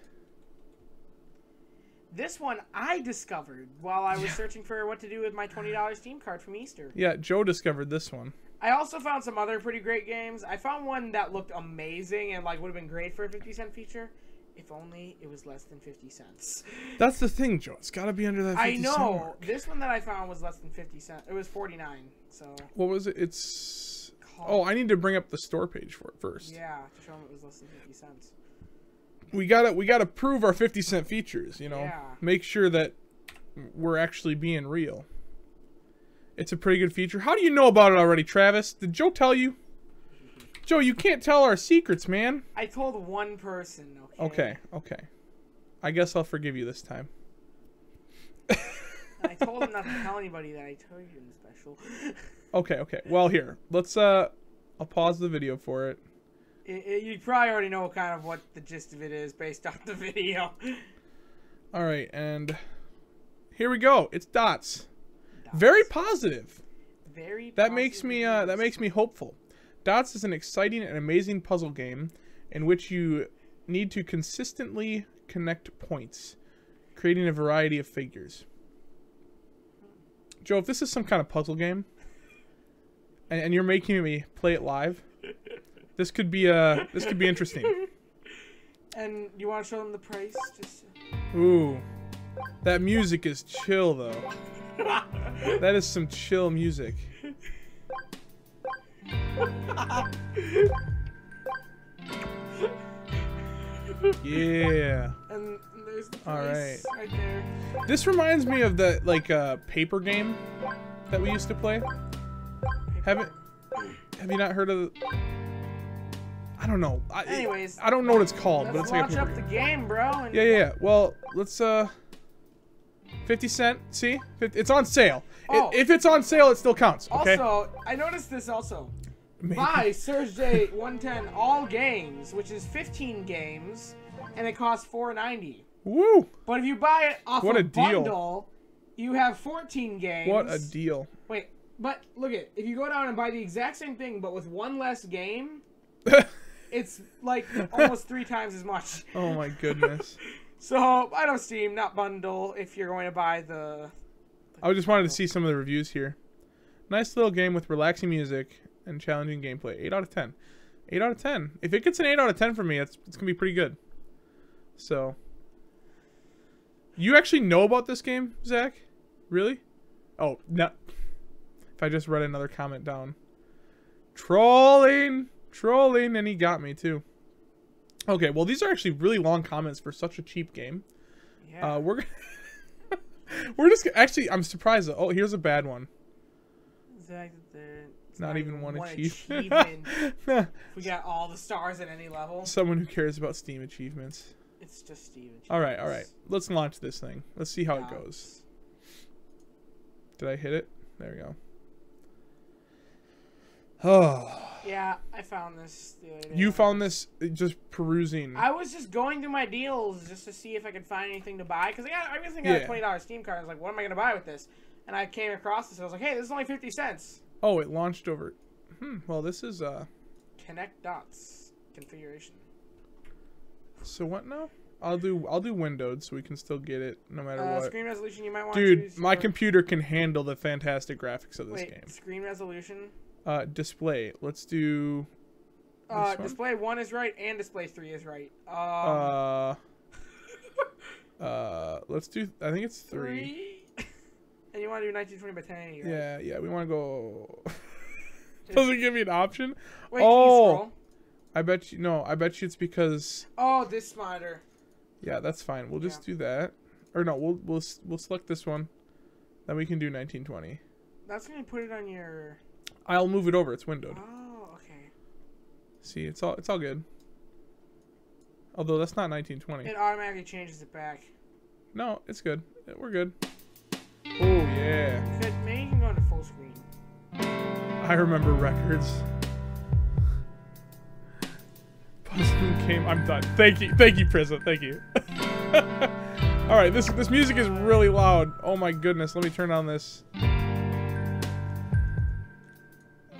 Speaker 2: This one I discovered while I was searching for what to do with my $20 Steam card from Easter.
Speaker 1: Yeah, Joe discovered this one.
Speaker 2: I also found some other pretty great games. I found one that looked amazing and like would have been great for a 50-cent feature. If only it was less than 50 cents.
Speaker 1: That's the thing, Joe. It's got to be under that 50 cent mark.
Speaker 2: This one that I found was less than 50 cents. It was 49. So.
Speaker 1: What was it? It's... Oh, I need to bring up the store page for it first.
Speaker 2: Yeah, to show them it was less than 50 cents.
Speaker 1: We gotta prove our 50-cent features, you know.
Speaker 2: Yeah.
Speaker 1: Make sure that we're actually being real. It's a pretty good feature. How do you know about it already, Travis? Did Joe tell you? Joe, you can't tell our secrets, man.
Speaker 2: I told one person,
Speaker 1: okay. Okay. I guess I'll forgive you this time.
Speaker 2: I told him not to tell anybody that I told you in special.
Speaker 1: Okay. Well, here. Let's, I'll pause the video for it.
Speaker 2: You probably already know what the gist of it is based on the video.
Speaker 1: All right, and here we go. It's Dots. Very positive. That makes me hopeful. Dots is an exciting and amazing puzzle game in which you need to consistently connect points, creating a variety of figures. Joe, if this is some kind of puzzle game, and you're making me play it live, this could be interesting.
Speaker 2: And you want to show them the price?
Speaker 1: Ooh, that music is chill though. That is some chill music. Yeah.
Speaker 2: And there's the price right there.
Speaker 1: This reminds me of the paper game that we used to play. Have you not heard of? I don't know.
Speaker 2: Anyways,
Speaker 1: I don't know what it's called, but it's like
Speaker 2: launch up the game, bro. And
Speaker 1: yeah. Well, let's 50 cent. See, it's on sale.
Speaker 2: Oh.
Speaker 1: If it's on sale, it still counts. Okay.
Speaker 2: Also, I noticed this also.
Speaker 1: Maybe.
Speaker 2: Buy Surge Day 110 all games, which is 15 games, and it costs $4.90.
Speaker 1: Woo!
Speaker 2: But if you buy it off
Speaker 1: what
Speaker 2: a
Speaker 1: a deal.
Speaker 2: bundle, you have 14 games.
Speaker 1: What a deal!
Speaker 2: Wait, but look at if you go down and buy the exact same thing, but with one less game, it's like almost 3 times as much.
Speaker 1: Oh my goodness!
Speaker 2: So I don't Steam, not bundle. If you're going to buy the
Speaker 1: I just wanted to see some of the reviews here. Nice little game with relaxing music and challenging gameplay. 8 out of 10. 8 out of 10. If it gets an 8 out of 10 from me, it's gonna be pretty good. So, you actually know about this game, Zach? Really? Oh no! If I just read another comment down, trolling, and he got me too. Okay, well these are actually really long comments for such a cheap game.
Speaker 2: Yeah.
Speaker 1: We're just actually. I'm surprised. Oh, here's a bad one.
Speaker 2: Zach,
Speaker 1: Not even one achievement.
Speaker 2: We got all the stars at any level.
Speaker 1: Someone who cares about Steam achievements.
Speaker 2: It's just Steam achievements.
Speaker 1: All right. Let's launch this thing. Let's see how it goes. Did I hit it? There we go. Oh.
Speaker 2: Yeah, I found this the other day.
Speaker 1: You found this just perusing.
Speaker 2: I was just going through my deals just to see if I could find anything to buy because I recently got a $20 Steam card. I was like, what am I gonna buy with this? And I came across this and I was like, hey, this is only 50 cents.
Speaker 1: Oh, it launched over. Well, this is
Speaker 2: Connect Dots configuration.
Speaker 1: So what now? I'll do windowed so we can still get it no matter what.
Speaker 2: Screen resolution you might want.
Speaker 1: Dude, my computer can handle the fantastic graphics of this game.
Speaker 2: Screen resolution.
Speaker 1: Display. Let's do.
Speaker 2: Display 1 is right and display 3 is right.
Speaker 1: Let's do. I think it's 3.
Speaker 2: And you want to do 1920 by 1080, right?
Speaker 1: Yeah. We want to go. Doesn't give me an option.
Speaker 2: Wait, can you scroll?
Speaker 1: I bet you. No, I bet you it's because.
Speaker 2: Oh, this monitor.
Speaker 1: Yeah, that's fine. We'll just do that. Or no, we'll select this one. Then we can do 1920.
Speaker 2: That's gonna put it on your.
Speaker 1: I'll move it over. It's windowed.
Speaker 2: Oh, okay.
Speaker 1: See, it's all good. Although that's not 1920.
Speaker 2: It automatically changes it back.
Speaker 1: No, it's good. We're good. Oh yeah.
Speaker 2: Maybe you can go into full screen.
Speaker 1: I remember records. Puzzling game. I'm done. Thank you, Prison. Thank you. All right, this music is really loud. Oh my goodness. Let me turn on this.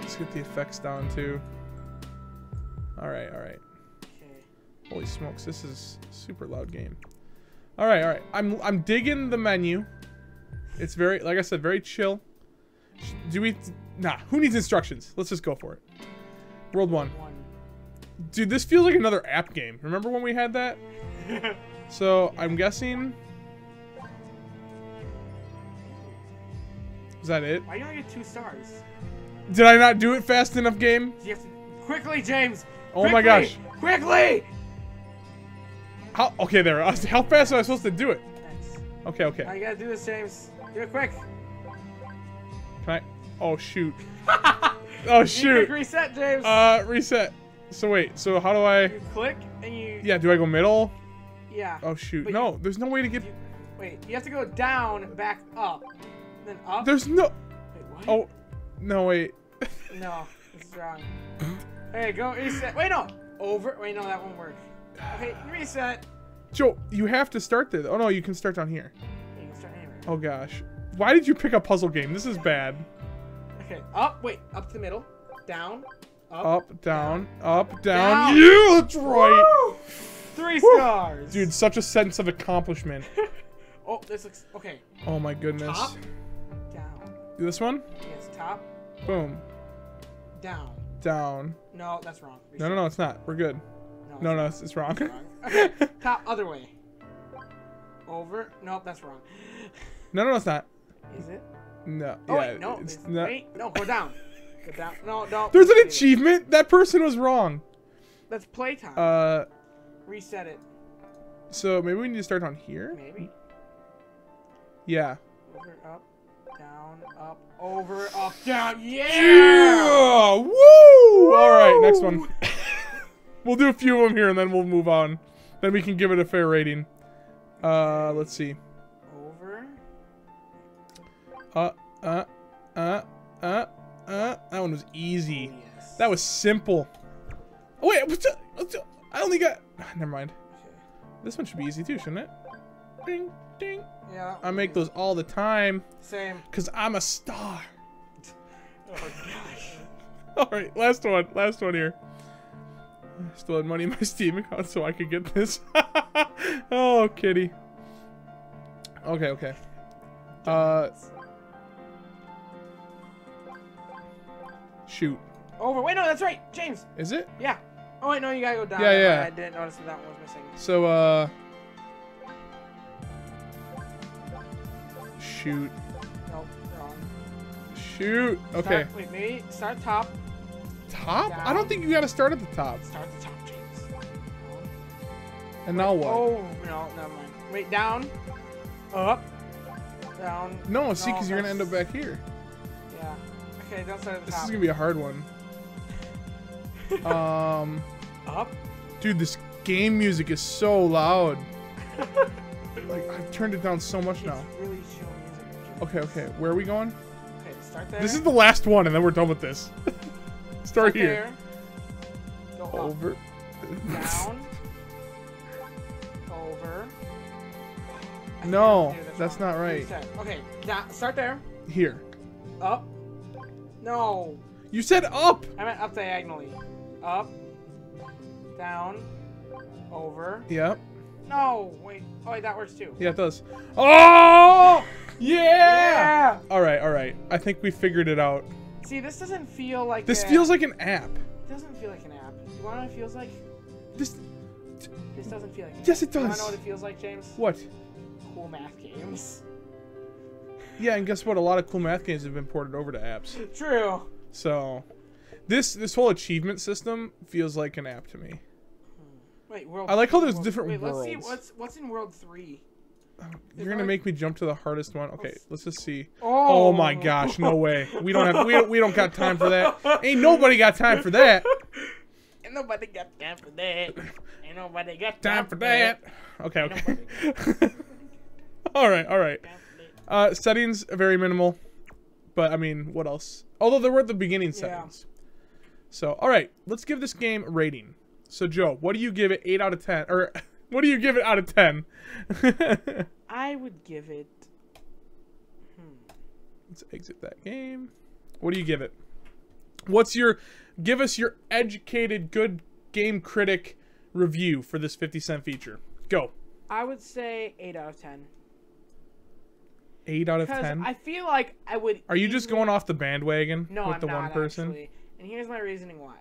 Speaker 1: Let's get the effects down too. Alright, alright.
Speaker 2: Okay.
Speaker 1: Holy smokes, this is a super loud game. Alright, alright. I'm digging the menu. It's very, like I said, very chill. Do we... Nah, who needs instructions? Let's just go for it. World 1. Dude, this feels like another app game. Remember when we had that? So, I'm guessing... Is that it?
Speaker 2: Why do you only get 2 stars?
Speaker 1: Did I not do it fast enough, game?
Speaker 2: You have to... Quickly, James!
Speaker 1: Oh
Speaker 2: Quickly!
Speaker 1: my gosh.
Speaker 2: Quickly!
Speaker 1: How... Okay, there. How fast am I supposed to do it?
Speaker 2: Thanks.
Speaker 1: Okay, okay.
Speaker 2: Now you gotta do this, James. Do it quick.
Speaker 1: Can I... Oh, shoot. Oh, shoot.
Speaker 2: Quick reset, James.
Speaker 1: Reset. So, wait. So, how do I...
Speaker 2: You click, and you...
Speaker 1: Yeah, do I go middle?
Speaker 2: Yeah.
Speaker 1: Oh, shoot.
Speaker 2: But
Speaker 1: No, there's no way to get...
Speaker 2: Wait, you have to go down, back up. Then up.
Speaker 1: There's no...
Speaker 2: Wait, what?
Speaker 1: Oh. No, wait.
Speaker 2: No, this is wrong. Hey, go reset. Wait, no. Over. Wait, no, that won't work. Okay, reset.
Speaker 1: Joe, you have to start there. Oh, no, you can start down here.
Speaker 2: Yeah, you can start anywhere.
Speaker 1: Oh, gosh. Why did you pick a puzzle game? This is bad.
Speaker 2: Okay, up. Wait, up to the middle. Down.
Speaker 1: Up, down, up, down.
Speaker 2: Down.
Speaker 1: Yeah, that's right.
Speaker 2: Woo! 3 stars.
Speaker 1: Dude, such a sense of accomplishment.
Speaker 2: Oh, this looks... Okay.
Speaker 1: Oh, my goodness.
Speaker 2: Top. Down.
Speaker 1: This one?
Speaker 2: Yes, top.
Speaker 1: Boom.
Speaker 2: Down.
Speaker 1: Down.
Speaker 2: No, that's wrong.
Speaker 1: No, no, no, it's not. We're good. No, no, it's wrong.
Speaker 2: wrong. Okay, top, other way. Over. Nope, that's wrong.
Speaker 1: No, no, no, it's not.
Speaker 2: Is it?
Speaker 1: No.
Speaker 2: Oh,
Speaker 1: Yeah,
Speaker 2: wait, no.
Speaker 1: it's not.
Speaker 2: Wait, no, go down. Go down. No, no.
Speaker 1: There's an achievement. That person was wrong.
Speaker 2: That's playtime. Reset it.
Speaker 1: So maybe we need to start on here?
Speaker 2: Maybe.
Speaker 1: Yeah.
Speaker 2: Over, up, down, up, over, up, down. Yeah!
Speaker 1: Yeah! Woo! Alright, next one. We'll do a few of them here and then we'll move on. Then we can give it a fair rating. Let's see.
Speaker 2: Over.
Speaker 1: That one was easy.
Speaker 2: Oh, yes.
Speaker 1: That was simple. Oh, wait, I only got... Never mind.
Speaker 2: Okay.
Speaker 1: This one should be easy too, shouldn't it? Ding, ding.
Speaker 2: Yeah.
Speaker 1: I make those all the time.
Speaker 2: Same.
Speaker 1: Because I'm a star.
Speaker 2: Oh, gosh.
Speaker 1: Alright, last one here. I still had money in my Steam account so I could get this. Oh, kitty. Okay, okay. Shoot.
Speaker 2: Over. Wait, no, that's right. James.
Speaker 1: Is it?
Speaker 2: Yeah. Oh, wait, no, you gotta go down.
Speaker 1: Yeah, yeah.
Speaker 2: I didn't notice that one was missing.
Speaker 1: So, shoot.
Speaker 2: Nope, wrong.
Speaker 1: Shoot. Okay.
Speaker 2: Wait, maybe start top.
Speaker 1: Top?
Speaker 2: Down.
Speaker 1: I don't think you gotta start at the top.
Speaker 2: Start the top, James.
Speaker 1: And now what?
Speaker 2: Oh, no, never mind. Wait, down. Up. Down.
Speaker 1: No, see, because you're gonna end
Speaker 2: that's-
Speaker 1: up back here.
Speaker 2: Yeah. Okay, don't start at the
Speaker 1: This
Speaker 2: top.
Speaker 1: is gonna be a hard one.
Speaker 2: Up.
Speaker 1: Dude, this game music is so loud. Like, I've turned it down so much now.
Speaker 2: It's really chill music.
Speaker 1: Okay, okay. Where are we going?
Speaker 2: Okay, start there.
Speaker 1: This is the last one, and then we're done with this. Start here.
Speaker 2: There. Go up.
Speaker 1: Over.
Speaker 2: Down. Over.
Speaker 1: No,
Speaker 2: Dude,
Speaker 1: that's
Speaker 2: wrong.
Speaker 1: not right.
Speaker 2: Reset. Okay, down. Start there.
Speaker 1: Here.
Speaker 2: Up. No.
Speaker 1: You said up!
Speaker 2: I meant up diagonally. Up. Down. Over.
Speaker 1: Yep.
Speaker 2: No. Wait. Oh, wait, that works too.
Speaker 1: Yeah, it does. Oh! Yeah!
Speaker 2: Yeah!
Speaker 1: Alright, alright. I think we figured it out.
Speaker 2: See, this doesn't feel like
Speaker 1: This feels like an app.
Speaker 2: It doesn't feel like an app. You wanna know what it feels like?
Speaker 1: This...
Speaker 2: This doesn't feel like an
Speaker 1: Yes,
Speaker 2: app.
Speaker 1: it
Speaker 2: You wanna
Speaker 1: does.
Speaker 2: know what it feels like, James?
Speaker 1: What?
Speaker 2: Cool math games.
Speaker 1: Yeah, and guess what? A lot of cool math games have been ported over to apps.
Speaker 2: True.
Speaker 1: So... This whole achievement system feels like an app to me.
Speaker 2: Wait, world.
Speaker 1: I like how there's
Speaker 2: world-
Speaker 1: different
Speaker 2: wait,
Speaker 1: worlds.
Speaker 2: Let's see what's in world 3.
Speaker 1: You're gonna make me jump to the hardest one. Okay, let's just see.
Speaker 2: Oh,
Speaker 1: Oh my gosh, no way. We don't have we don't got time for that. Ain't nobody got time for that.
Speaker 2: Ain't nobody got time for that. Ain't nobody got
Speaker 1: Time for that. Okay, okay. All right, all right. Settings very minimal, but I mean, what else? Although they were at the beginning settings. So, all right, let's give this game a rating. So, Joe, what do you give it? 8 out of 10, or what do you give it out of 10?
Speaker 2: I would give it.
Speaker 1: Let's exit that game. What do you give it? What's your? Give us your educated, good game critic review for this 50-cent feature. Go.
Speaker 2: I would say 8 out of 10.
Speaker 1: 8 out of
Speaker 2: Because
Speaker 1: 10?
Speaker 2: I feel like I would.
Speaker 1: Are you just going off the bandwagon
Speaker 2: No,
Speaker 1: with
Speaker 2: I'm
Speaker 1: the
Speaker 2: not,
Speaker 1: one person?
Speaker 2: actually. And here's my reasoning why.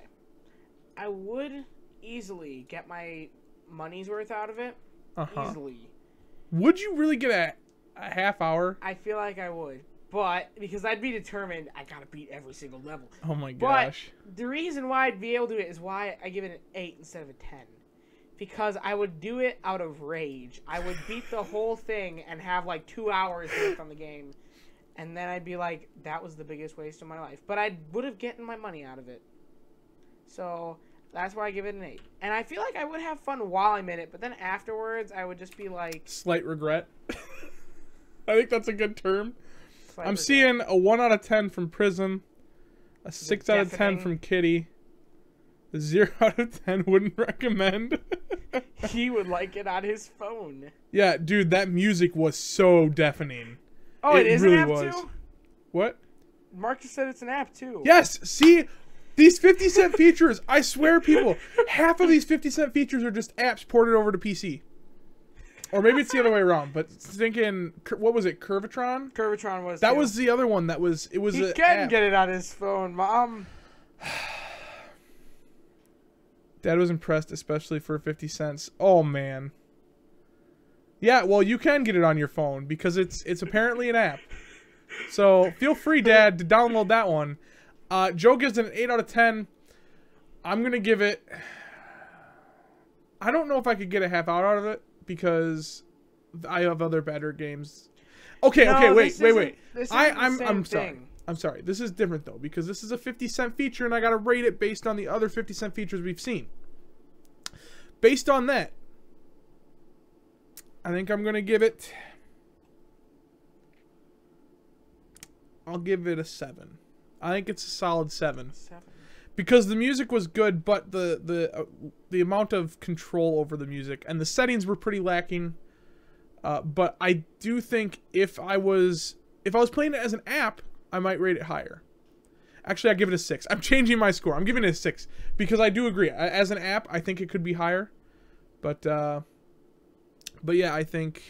Speaker 2: I would easily get my money's worth out of it. Easily.
Speaker 1: Would you really get a half hour?
Speaker 2: I feel like I would. But, because I'd be determined, I gotta beat every single level.
Speaker 1: Oh my gosh.
Speaker 2: But the reason why I'd be able to do it is why I give it an 8 instead of a 10. Because I would do it out of rage. I would beat the whole thing and have like 2 hours left on the game. And then I'd be like, that was the biggest waste of my life. But I would have gotten my money out of it. So, that's why I give it an 8. And I feel like I would have fun while I'm in it. But then afterwards, I would just be like...
Speaker 1: Slight regret. I think that's a good term. I'm
Speaker 2: regret.
Speaker 1: seeing a 1 out of 10 from Prism. A 6 out of 10 from Kitty. A 0 out of 10 wouldn't recommend.
Speaker 2: He would like it on his phone.
Speaker 1: Yeah, dude, that music was so deafening.
Speaker 2: Oh, it is
Speaker 1: really
Speaker 2: an app
Speaker 1: was.
Speaker 2: too?
Speaker 1: What?
Speaker 2: Mark just said it's an app too.
Speaker 1: Yes, see, these 50-cent features, I swear, people, half of these 50-cent features are just apps ported over to PC. Or maybe it's the other way around, but thinking, what was it, Curvatron?
Speaker 2: Curvatron was
Speaker 1: That
Speaker 2: too.
Speaker 1: was the other one that was, it was
Speaker 2: He
Speaker 1: a
Speaker 2: can
Speaker 1: app.
Speaker 2: get it on his phone, Mom.
Speaker 1: Dad was impressed, especially for 50 cents. Oh, man. Yeah, well, you can get it on your phone because it's apparently an app. So feel free, Dad, to download that one. Joe gives it an 8 out of 10. I'm going to give it... I don't know if I could get a half hour out of it because I have other better games. Okay,
Speaker 2: No,
Speaker 1: okay, wait.
Speaker 2: This
Speaker 1: I'm sorry. I'm sorry. This is different, though, because this is a 50-cent feature, and I got to rate it based on the other 50-cent features we've seen. Based on that, I think I'm going to give it... I'll give it a 7. I think it's a solid 7.
Speaker 2: 7.
Speaker 1: Because the music was good, but the amount of control over the music and the settings were pretty lacking. But I do think if I was playing it as an app, I might rate it higher. Actually, I give it a 6. I'm changing my score. I'm giving it a 6 because I do agree. As an app, I think it could be higher. But yeah, I think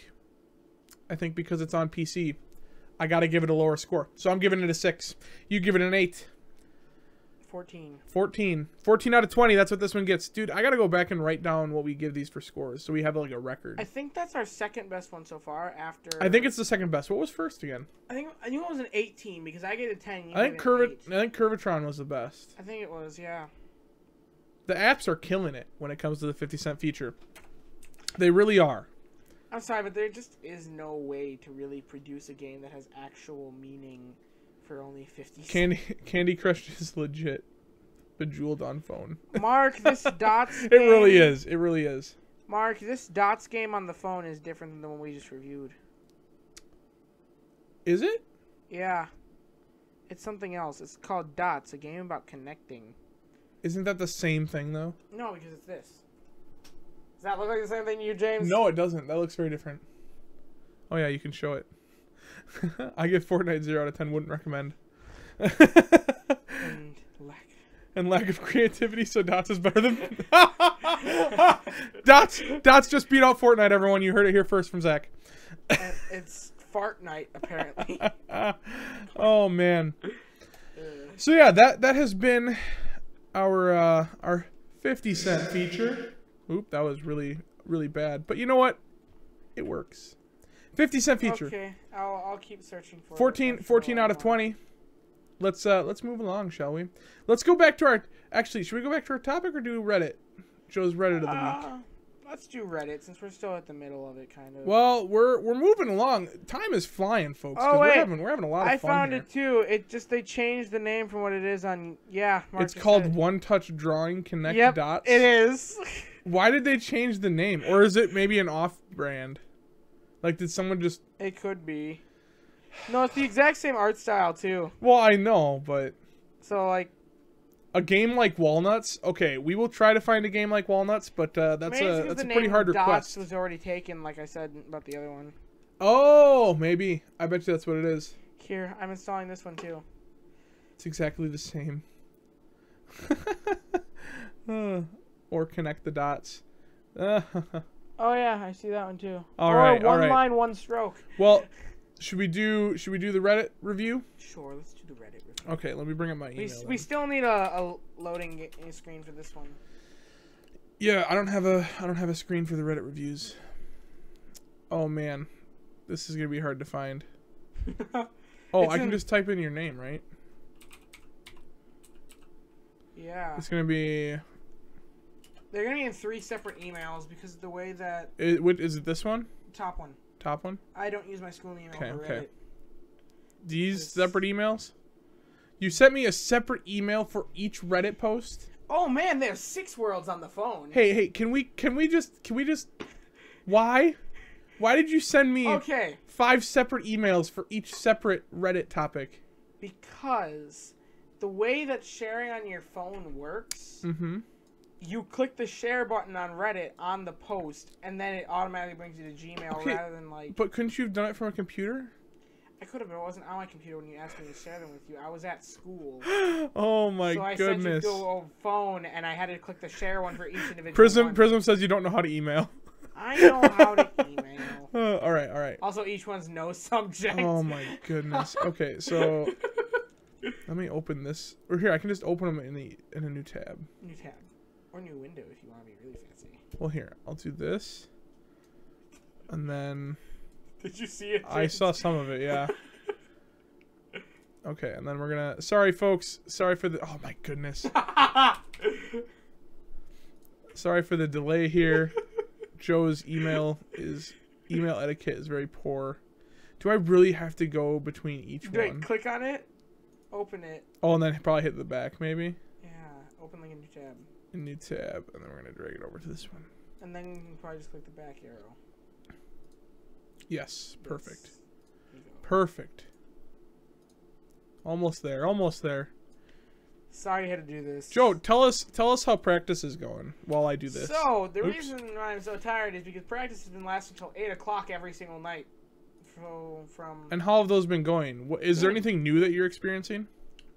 Speaker 1: because it's on PC, I got to give it a lower score. So I'm giving it a 6. You give it an 8.
Speaker 2: 14.
Speaker 1: 14 out of 20. That's what this one gets. Dude, I got to go back and write down what we give these for scores so we have like a record.
Speaker 2: I think that's our second best one so far after...
Speaker 1: I think it's the second best. What was first again?
Speaker 2: I knew it was an 18 because I gave it a 10.
Speaker 1: I think Curvatron was the best.
Speaker 2: I think it was, yeah.
Speaker 1: The apps are killing it when it comes to the 50-cent feature. They really are.
Speaker 2: I'm sorry, but there just is no way to really produce a game that has actual meaning for only 50 cents.
Speaker 1: Candy Crush is legit. Bejeweled on phone.
Speaker 2: Mark, this Dots game...
Speaker 1: It really is. It really is.
Speaker 2: Mark, this Dots game on the phone is different than the one we just reviewed.
Speaker 1: Is it?
Speaker 2: Yeah. It's something else. It's called Dots, a game about connecting.
Speaker 1: Isn't that the same thing, though?
Speaker 2: No, because it's this. Does that look like the same thing to you, James?
Speaker 1: No, it doesn't. That looks very different. Oh, yeah, you can show it. I give Fortnite 0 out of 10. Wouldn't recommend. And lack of creativity, so Dots is better than... Dots just beat out Fortnite, everyone. You heard it here first from Zach.
Speaker 2: And it's Fart Night, apparently.
Speaker 1: Oh, man. So, yeah, that has been our 50-cent feature. Oop, that was really, really bad. But you know what? It works. 50-cent feature.
Speaker 2: Okay, I'll keep searching for
Speaker 1: 14 out of 20. Let's move along, shall we? Let's go back to our... Actually, should we go back to our topic or do Reddit? Joe's Reddit of the week.
Speaker 2: Let's do Reddit since we're still at the middle of it, kind of.
Speaker 1: Well, we're moving along. Time is flying, folks.
Speaker 2: Oh wait,
Speaker 1: we're having a lot of fun.
Speaker 2: I found
Speaker 1: here.
Speaker 2: it too. They changed the name from what it is on. Yeah,
Speaker 1: it's called One Touch Drawing Connect Dots.
Speaker 2: It is.
Speaker 1: Why did they change the name? Or is it maybe an off-brand? Like, did someone just...
Speaker 2: It could be. No, it's the exact same art style, too.
Speaker 1: Well, I know, but...
Speaker 2: So, like...
Speaker 1: A game like Walnuts? Okay, we will try to find a game like Walnuts, but that's a pretty hard request.
Speaker 2: Dots was already taken, like I said about the other one.
Speaker 1: Oh, maybe. I bet you that's what it is.
Speaker 2: Here, I'm installing this one, too.
Speaker 1: It's exactly the same. or connect the dots.
Speaker 2: Oh yeah, I see that one too.
Speaker 1: All
Speaker 2: or
Speaker 1: right, all
Speaker 2: one
Speaker 1: right.
Speaker 2: line, one stroke.
Speaker 1: Well, should we do the Reddit review?
Speaker 2: Sure, let's do the Reddit review.
Speaker 1: Okay, let me bring up my email.
Speaker 2: We still need a loading screen for this one.
Speaker 1: Yeah, I don't have a screen for the Reddit reviews. Oh man, this is gonna be hard to find. Oh, I can just type in your name, right?
Speaker 2: Yeah.
Speaker 1: It's gonna be.
Speaker 2: They're gonna be in 3 separate emails because of the way that.
Speaker 1: Is it this one?
Speaker 2: Top one.
Speaker 1: Top one.
Speaker 2: I don't use my school email for Reddit.
Speaker 1: Okay. These separate emails. You sent me a separate email for each Reddit post.
Speaker 2: Oh man, there's 6 worlds on the phone.
Speaker 1: Hey, can we just why did you send me 5 separate emails for each separate Reddit topic?
Speaker 2: Because the way that sharing on your phone works, you click the share button on Reddit on the post, and then it automatically brings you to Gmail rather than like.
Speaker 1: But couldn't you have done it from a computer?
Speaker 2: I could have, but it wasn't on my computer when you asked me to share them with you. I was at school.
Speaker 1: Oh my goodness!
Speaker 2: So I sent you to a phone, and I had to click the share one for each individual.
Speaker 1: Prism says you don't know how to email.
Speaker 2: I know how to email.
Speaker 1: All right.
Speaker 2: Also, each one's no subject.
Speaker 1: Oh my goodness. Okay, so let me open this. Or here, I can just open them in a new tab.
Speaker 2: New tab, or new window if you want to be really fancy.
Speaker 1: Well, here, I'll do this, and then.
Speaker 2: Did you see it? James?
Speaker 1: I saw some of it, yeah. Okay, and then we're gonna. Sorry, folks. Sorry for the. Oh my goodness. Sorry for the delay here. Joe's email etiquette is very poor. Do I really have to go between each one?
Speaker 2: Click on it, open it.
Speaker 1: Oh, and then probably hit the back, maybe.
Speaker 2: Yeah, open like a new tab.
Speaker 1: A new tab, and then we're gonna drag it over to this one.
Speaker 2: And then you can probably just click the back arrow.
Speaker 1: Yes, perfect. Perfect. Almost there.
Speaker 2: Sorry you had to do this.
Speaker 1: Joe, tell us how practice is going while I do this.
Speaker 2: So, the reason why I'm so tired is because practice has been lasting until 8 o'clock every single night.
Speaker 1: And how have those been going? Is there anything new that you're experiencing?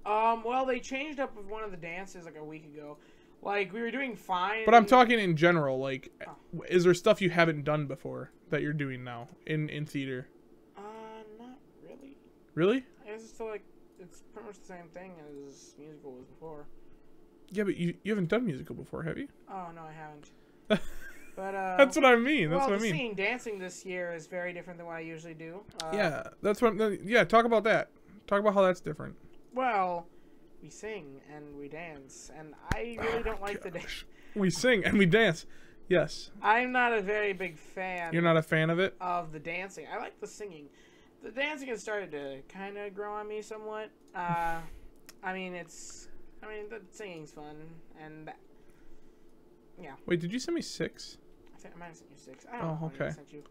Speaker 2: Well, they changed up with one of the dances like a week ago. Like, we were doing fine.
Speaker 1: But I'm talking in general. Like, is there stuff you haven't done before that you're doing now in theater?
Speaker 2: Not really.
Speaker 1: Really?
Speaker 2: I guess it's still like, it's pretty much the same thing as musical was before.
Speaker 1: Yeah, but you haven't done musical before, have you?
Speaker 2: Oh, no, I haven't. But,
Speaker 1: that's what I mean. That's
Speaker 2: well,
Speaker 1: what I mean.
Speaker 2: seeing dancing this year is very different than what I usually do.
Speaker 1: Yeah, that's what. Yeah, talk about that. Talk about how that's different.
Speaker 2: Well, we sing and we dance, and I really don't like the dance.
Speaker 1: We sing and we dance. Yes.
Speaker 2: I'm not a very big fan.
Speaker 1: You're not a fan of it?
Speaker 2: Of the dancing. I like the singing. The dancing has started to kind of grow on me somewhat. I mean, the singing's fun, and yeah.
Speaker 1: Wait, did you send me 6?
Speaker 2: I might have sent you 6. I don't know.
Speaker 1: Okay.
Speaker 2: I sent you.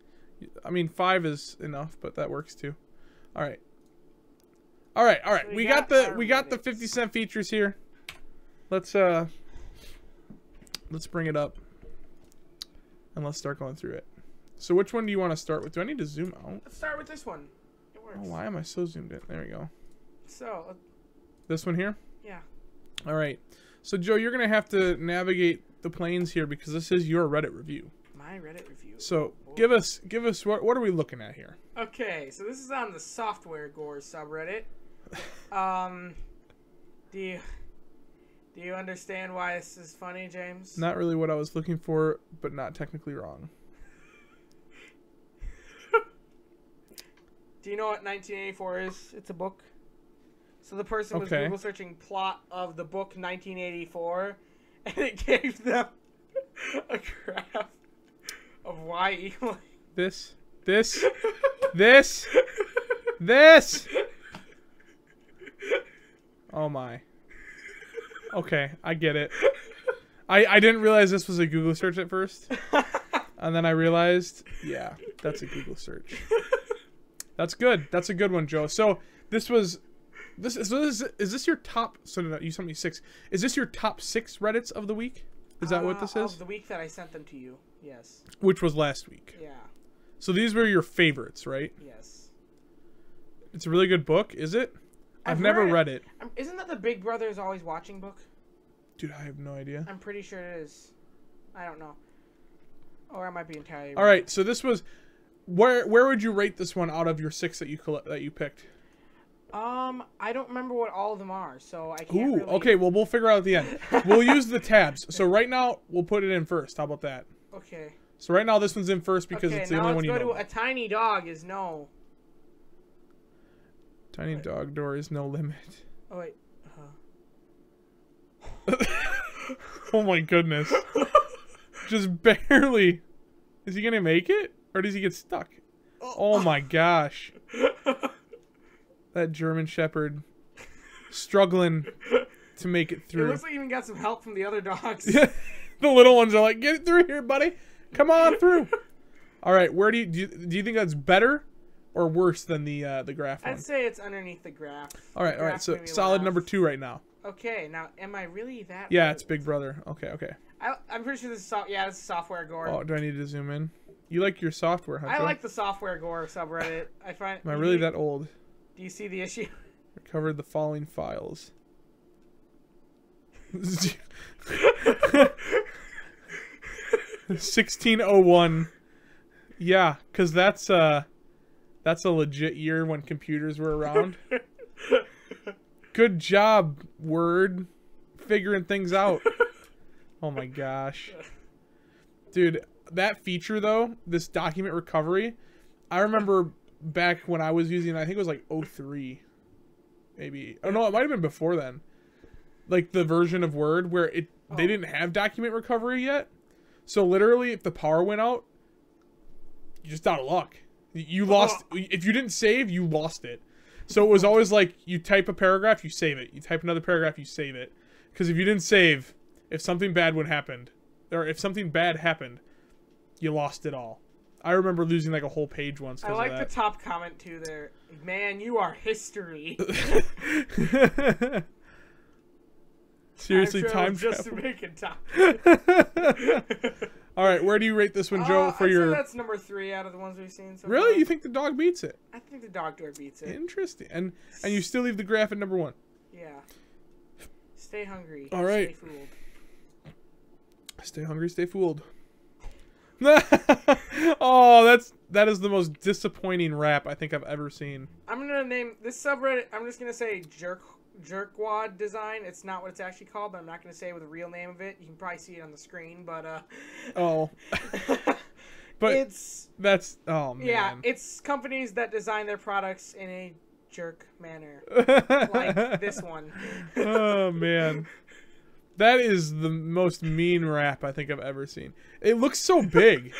Speaker 1: I mean, 5 is enough, but that works too. All right. All right. So we got the 50-cent features here. Let's bring it up and let's start going through it. So which one do you want to start with? Do I need to zoom out?
Speaker 2: Let's start with this one. It works.
Speaker 1: Oh, why am I so zoomed in? There we go.
Speaker 2: So.
Speaker 1: This one here?
Speaker 2: Yeah.
Speaker 1: All right. So Joe, you're gonna have to navigate the planes here because this is your Reddit review.
Speaker 2: My Reddit review.
Speaker 1: So give us what are we looking at here?
Speaker 2: Okay, so this is on the Software Gore subreddit. Do you understand why this is funny, James?
Speaker 1: Not really what I was looking for, but not technically wrong.
Speaker 2: Do you know what 1984 is? It's a book. So the person was Google searching plot of the book 1984, and it gave them a graph of y equaling
Speaker 1: this. Oh my. Okay, I get it. I didn't realize this was a Google search at first. And then I realized, yeah, that's a Google search. That's good. That's a good one, Joe. So is this your top? So no, you sent me 6. Is this your top 6 Reddits of the week? Is that what this is?
Speaker 2: Of the week that I sent them to you, yes.
Speaker 1: Which was last week.
Speaker 2: Yeah.
Speaker 1: So these were your favorites, right?
Speaker 2: Yes.
Speaker 1: It's a really good book, is it? I've never read it.
Speaker 2: Isn't that the Big Brother is Always Watching book?
Speaker 1: Dude, I have no idea.
Speaker 2: I'm pretty sure it is. I don't know. Or I might be entirely
Speaker 1: All right, so this was where would you rate this one out of your 6 that you picked?
Speaker 2: I don't remember what all of them are, so I can't
Speaker 1: Ooh,
Speaker 2: really...
Speaker 1: okay, well, we'll figure out at the end. We'll use the tabs. So right now, we'll put it in first. How about that?
Speaker 2: Okay.
Speaker 1: So right now, this one's in first because it's the only one you know.
Speaker 2: Okay, now let's go to a tiny dog is no.
Speaker 1: Tiny dog door is no limit.
Speaker 2: Oh, wait.
Speaker 1: Oh, my goodness. Just barely. Is he going to make it? Or does he get stuck? Oh, my gosh. That German Shepherd struggling to make it through.
Speaker 2: It looks like he even got some help from the other dogs.
Speaker 1: The little ones are like, get it through here, buddy. Come on through. All right, where do you think that's better or worse than the graph one?
Speaker 2: I'd say it's underneath the graph.
Speaker 1: All right. So solid number 2 right now.
Speaker 2: Okay, now am I really that?
Speaker 1: Yeah, it's Big Brother. Okay.
Speaker 2: I'm pretty sure this is this is software gore.
Speaker 1: Oh, do I need to zoom in? You like your software, huh?
Speaker 2: I like the software gore subreddit. I find.
Speaker 1: Am I really that old?
Speaker 2: Do you see the issue?
Speaker 1: Recovered the following files. 1601. Yeah, because that's a legit year when computers were around. Good job, Word, figuring things out. Oh my gosh. Dude, that feature though, this document recovery, I remember back when I was using it, I think it was like 03. Maybe. Oh no, it might have been before then. Like the version of Word where they didn't have document recovery yet. So literally if the power went out, you're just out of luck. You lost if you didn't save, you lost it. So it was always like you type a paragraph, you save it. You type another paragraph, you save it. Because if you didn't save, if something bad happened, you lost it all. I remember losing like a whole page once.
Speaker 2: I like the top comment too there. Man, you are history.
Speaker 1: Seriously, time travel.
Speaker 2: Just to make it top.
Speaker 1: All right, where do you rate this one, Joe?
Speaker 2: I'd say that's number 3 out of the ones we've seen so
Speaker 1: Really?
Speaker 2: far.
Speaker 1: You think the dog beats it?
Speaker 2: I think the dog door beats it.
Speaker 1: Interesting. And you still leave the graph at number 1.
Speaker 2: Yeah. Stay hungry.
Speaker 1: All right.
Speaker 2: Stay fooled.
Speaker 1: Stay hungry, stay fooled. Oh, that is the most disappointing rap I think I've ever seen. I'm
Speaker 2: gonna name this subreddit. I'm just gonna say jerkwad design. It's not what it's actually called, but I'm not gonna say with the real name of it. You can probably see it on the screen, but
Speaker 1: oh. But that's oh man.
Speaker 2: Yeah, it's companies that design their products in a jerk manner, like this one.
Speaker 1: Oh man. That is the most mean rap I think I've ever seen. It looks so big.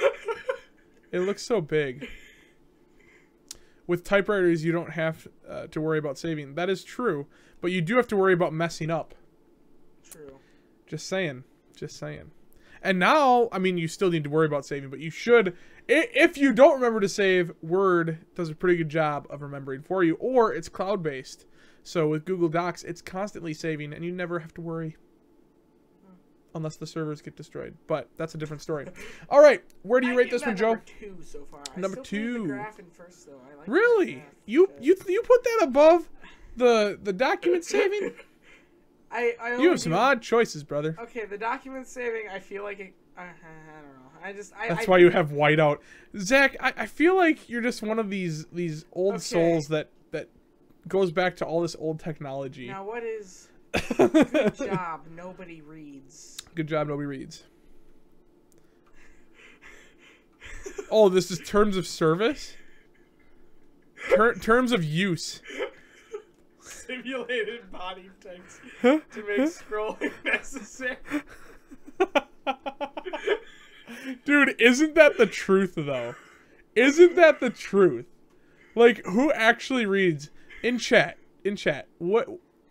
Speaker 1: It looks so big. With typewriters, you don't have to worry about saving. That is true. But you do have to worry about messing up.
Speaker 2: True.
Speaker 1: Just saying. Just saying. And now, I mean, you still need to worry about saving, but you should. If you don't remember to save, Word does a pretty good job of remembering for you. Or it's cloud-based. So with Google Docs, it's constantly saving, and you never have to worry. Unless the servers get destroyed. But that's a different story. All right. Where do you rate this one, Joe?
Speaker 2: Number 2 so far.
Speaker 1: Number 2.
Speaker 2: The graph in first, though. I like
Speaker 1: really? You put that above the document saving? You have some odd choices, brother.
Speaker 2: Okay, the document saving, I feel like it... I don't know.
Speaker 1: That's why you have whiteout. Zach, I feel like you're just one of these old souls that goes back to all this old technology.
Speaker 2: Now, what is... Good job, nobody reads.
Speaker 1: Good job, nobody reads. Oh, this is terms of service? Terms of use.
Speaker 2: Simulated body text to make scrolling necessary.
Speaker 1: Dude, isn't that the truth, though? Isn't that the truth? Like, who actually reads? In chat. What...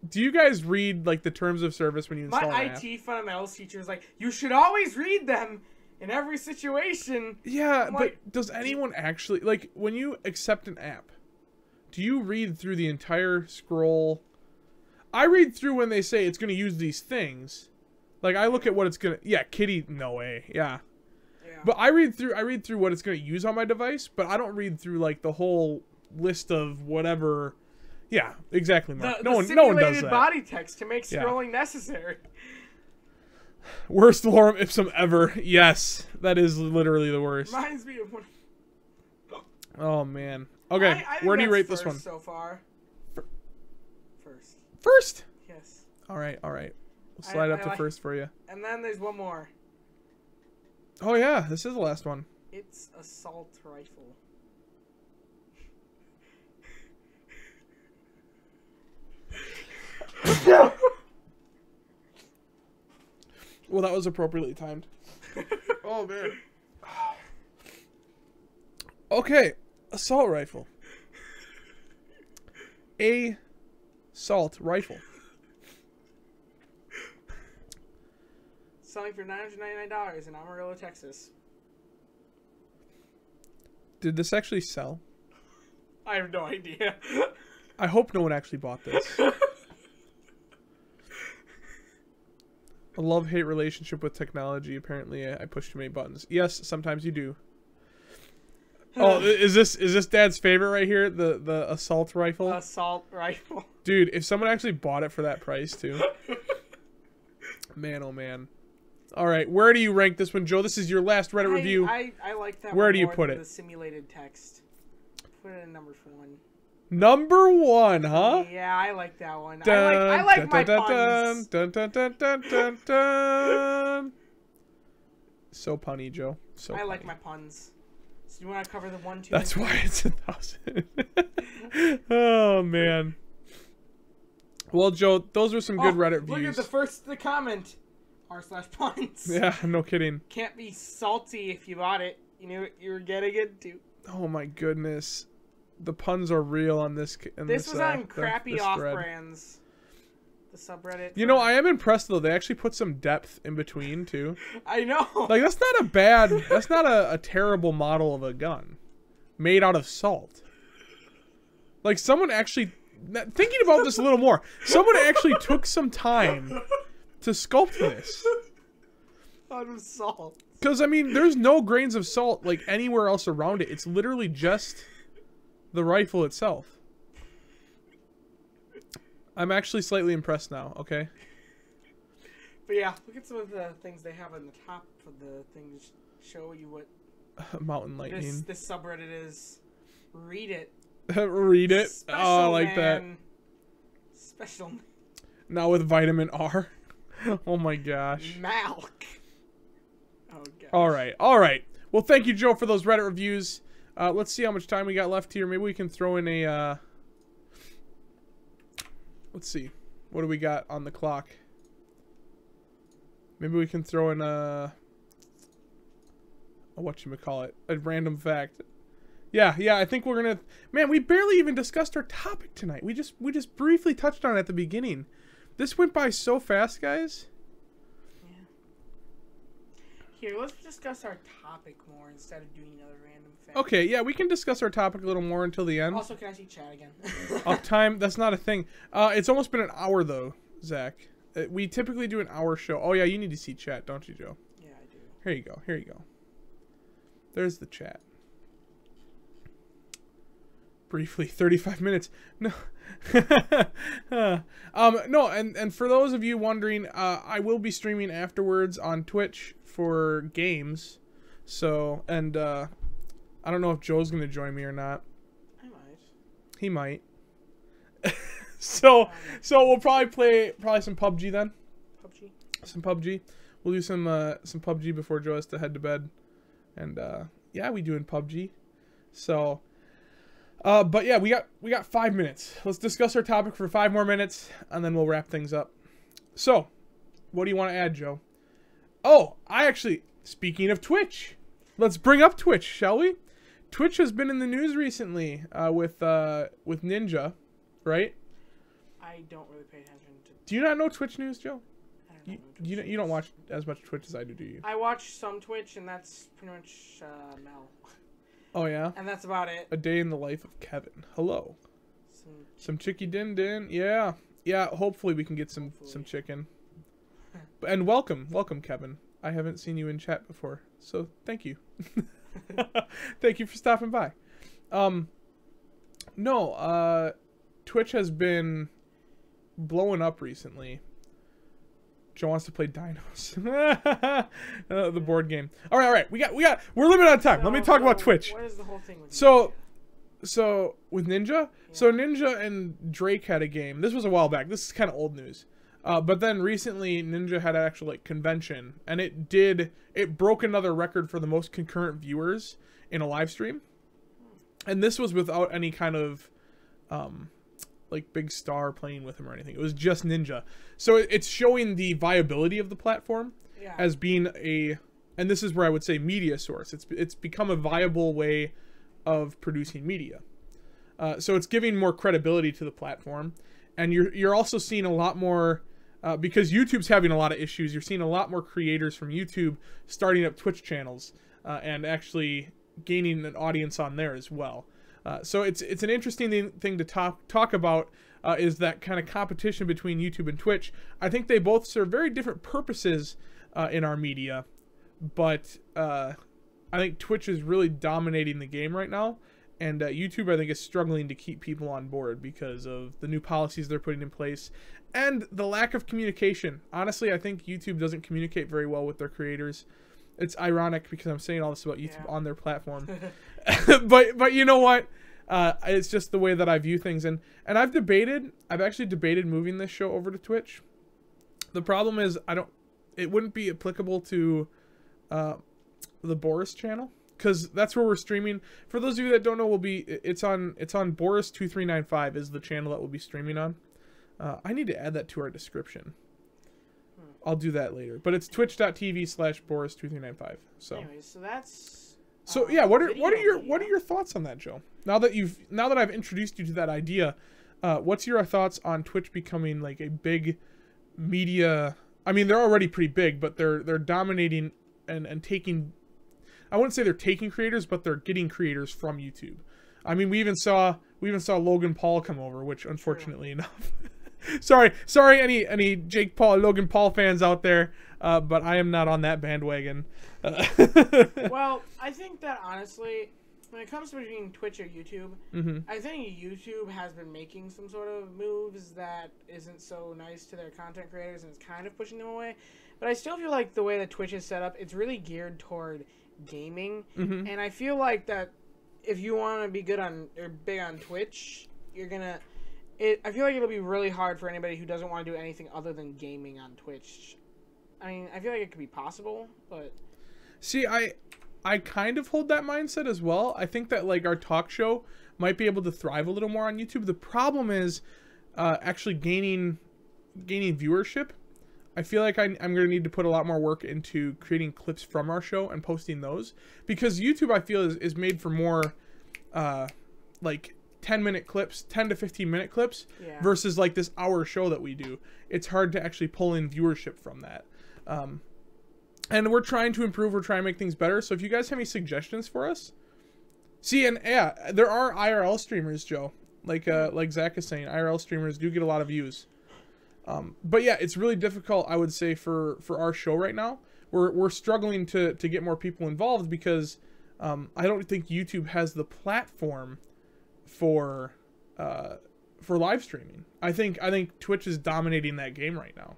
Speaker 1: Do you guys read, like, the terms of service when you install an app?
Speaker 2: My IT fundamentals teacher is like, you should always read them in every situation.
Speaker 1: Yeah, but does anyone actually... Like, when you accept an app, do you read through the entire scroll? I read through when they say it's going to use these things. Like, I look at what it's going to... Yeah, kitty, no way. Yeah. But I read through what it's going to use on my device, but I don't read through, like, the whole list of whatever... Yeah, exactly, Mark. No one does that.
Speaker 2: Simulated body text to make scrolling necessary.
Speaker 1: Worst lorem ipsum ever. Yes, that is literally the worst.
Speaker 2: Reminds me of one.
Speaker 1: Oh man. Okay,
Speaker 2: I think
Speaker 1: where do you
Speaker 2: that's
Speaker 1: rate this
Speaker 2: first
Speaker 1: one?
Speaker 2: so far? First.
Speaker 1: First.
Speaker 2: Yes.
Speaker 1: All right. All right. We'll slide up to first for you.
Speaker 2: And then there's one more.
Speaker 1: Oh yeah, this is the last one.
Speaker 2: It's assault rifle.
Speaker 1: Well, that was appropriately timed. Oh man. Okay, assault rifle. Assault rifle.
Speaker 2: Selling for $999 in Amarillo, Texas.
Speaker 1: Did this actually sell?
Speaker 2: I have no idea.
Speaker 1: I hope no one actually bought this. A love-hate relationship with technology. Apparently, I push too many buttons. Yes, sometimes you do. Oh, is this Dad's favorite right here? The assault rifle?
Speaker 2: Assault rifle.
Speaker 1: Dude, if someone actually bought it for that price too. Man, oh man. All right, where do you rank this one, Joe? This is your last Reddit review.
Speaker 2: I like that.
Speaker 1: Where
Speaker 2: one
Speaker 1: do you
Speaker 2: more
Speaker 1: put
Speaker 2: than
Speaker 1: it?
Speaker 2: The simulated text. Put it in number 1.
Speaker 1: Number 1, huh?
Speaker 2: Yeah, I like that one.
Speaker 1: Dun,
Speaker 2: I like my
Speaker 1: dun,
Speaker 2: puns.
Speaker 1: dun, dun, dun, dun, dun, dun. So punny, Joe. So
Speaker 2: I like
Speaker 1: punny.
Speaker 2: my puns. So you want to cover the 1, 2?
Speaker 1: That's why it's 1,000. Oh man. Well, Joe, those are some good Reddit views.
Speaker 2: Look at the comment. r/puns.
Speaker 1: Yeah, no kidding.
Speaker 2: Can't be salty if you bought it. You knew what you were getting into.
Speaker 1: Oh my goodness. The puns are real on this.
Speaker 2: This was on crappy off-brands. The subreddit.
Speaker 1: You know, I am impressed though. They actually put some depth in between too.
Speaker 2: I know.
Speaker 1: Like that's not a bad. That's not a terrible model of a gun, made out of salt. Like someone actually thinking about this a little more. Someone actually took some time to sculpt this.
Speaker 2: Out of salt.
Speaker 1: Because I mean, there's no grains of salt like anywhere else around it. It's literally just the rifle itself. I'm actually slightly impressed now, okay?
Speaker 2: But yeah, look at some of the things they have on the top of the thing to show you what
Speaker 1: Mountain lightning.
Speaker 2: this subreddit is. Read it.
Speaker 1: Read it.
Speaker 2: Special
Speaker 1: Oh, I like that.
Speaker 2: Special.
Speaker 1: Now with vitamin R. Oh my gosh.
Speaker 2: Milk. Oh gosh.
Speaker 1: All right. All right. Well, thank you, Joe, for those Reddit reviews. Let's see how much time we got left here. Maybe we can throw in a... let's see. What do we got on the clock? Maybe we can throw in a whatchamacallit, a random fact. Yeah, I think we're gonna... Man, we barely even discussed our topic tonight. We just briefly touched on it at the beginning. This went by so fast, guys.
Speaker 2: Yeah. Here, let's discuss our topic more instead of doing another random fact.
Speaker 1: Okay, yeah, we can discuss our topic a little more until the end.
Speaker 2: Also, can I see chat again?
Speaker 1: Uptime, that's not a thing. It's almost been an hour, though, Zach. We typically do an hour show. Oh, yeah, you need to see chat, don't you, Joe?
Speaker 2: Yeah, I do.
Speaker 1: Here you go. Here you go. There's the chat. Briefly, 35 minutes. No. No, and for those of you wondering, I will be streaming afterwards on Twitch for games. So, and I don't know if Joe's going to join me or not.
Speaker 2: I might.
Speaker 1: He might. So we'll probably play some PUBG then.
Speaker 2: PUBG.
Speaker 1: Some PUBG. We'll do some PUBG before Joe has to head to bed. And yeah, we doing PUBG. So but yeah, we got 5 minutes. Let's discuss our topic for 5 more minutes and then we'll wrap things up. So, what do you want to add, Joe? Oh, speaking of Twitch, let's bring up Twitch, shall we? Twitch has been in the news recently with Ninja, right?
Speaker 2: I don't really pay attention to.
Speaker 1: Do you not know Twitch news, Joe?
Speaker 2: I don't know Twitch
Speaker 1: You don't watch as much Twitch as I do you?
Speaker 2: I watch some Twitch, and that's pretty much Mel.
Speaker 1: Oh yeah.
Speaker 2: And that's about it.
Speaker 1: A day in the life of Kevin. Hello. Some chicky din din. Yeah. Hopefully we can get some chicken. And welcome, Kevin. I haven't seen you in chat before, so thank you. Thank you for stopping by. Twitch has been blowing up recently. Joe wants to play Dinos. The board game. All right. We're limited on time. Let me talk about Twitch.
Speaker 2: What is the whole thing with
Speaker 1: So with Ninja? Yeah. So Ninja and Drake had a game. This was a while back. This is kind of old news. But then recently Ninja had an actual like convention, and it broke another record for the most concurrent viewers in a live stream. And this was without any kind of like big star playing with him or anything. It was just Ninja. So it's showing the viability of the platform as being and this is where I would say media source. It's become a viable way of producing media. So it's giving more credibility to the platform, and you're also seeing a lot more because YouTube's having a lot of issues. You're seeing a lot more creators from YouTube starting up Twitch channels and actually gaining an audience on there as well. So it's an interesting thing to talk about is that kind of competition between YouTube and Twitch. I think they both serve very different purposes in our media, but I think Twitch is really dominating the game right now, and YouTube I think is struggling to keep people on board because of the new policies they're putting in place and the lack of communication. Honestly, I think YouTube doesn't communicate very well with their creators. It's ironic because I'm saying all this about YouTube on their platform. but you know what? It's just the way that I view things. And I've actually debated moving this show over to Twitch. The problem is it wouldn't be applicable to the Boris channel, because that's where we're streaming. For those of you that don't know, it's on Boris 2395 is the channel that we'll be streaming on. I need to add that to our description. I'll do that later. But it's twitch.tv/Boris2395. So
Speaker 2: anyways, so that's
Speaker 1: yeah, what are your thoughts on that, Joe? Now that I've introduced you to that idea, what's your thoughts on Twitch becoming like a big media? I mean, they're already pretty big, but they're dominating and taking, I wouldn't say they're taking creators, but they're getting creators from YouTube. I mean, we even saw Logan Paul come over, which unfortunately enough. sorry, any Jake Paul, Logan Paul fans out there, but I am not on that bandwagon.
Speaker 2: Well, I think that honestly, when it comes to between Twitch or YouTube, I think YouTube has been making some sort of moves that isn't so nice to their content creators, and it's kind of pushing them away. But I still feel like the way that Twitch is set up, it's really geared toward gaming, and I feel like that if you want to be good on or big on Twitch, you're gonna. I feel like it'll be really hard for anybody who doesn't want to do anything other than gaming on Twitch. I mean, I feel like it could be possible, but
Speaker 1: see, I kind of hold that mindset as well. I think that like our talk show might be able to thrive a little more on YouTube. The problem is actually gaining viewership. I feel like I'm going to need to put a lot more work into creating clips from our show and posting those, because YouTube I feel is made for more like 10-minute clips, 10 to 15-minute clips versus like this hour show that we do. It's hard to actually pull in viewership from that. And we're trying to improve. We're trying to make things better. So if you guys have any suggestions for us, see, and yeah, there are IRL streamers, Joe. Like Zach is saying, IRL streamers do get a lot of views. But yeah, it's really difficult, I would say, for our show right now. We're struggling to get more people involved because I don't think YouTube has the platform for live streaming. I think Twitch is dominating that game right now.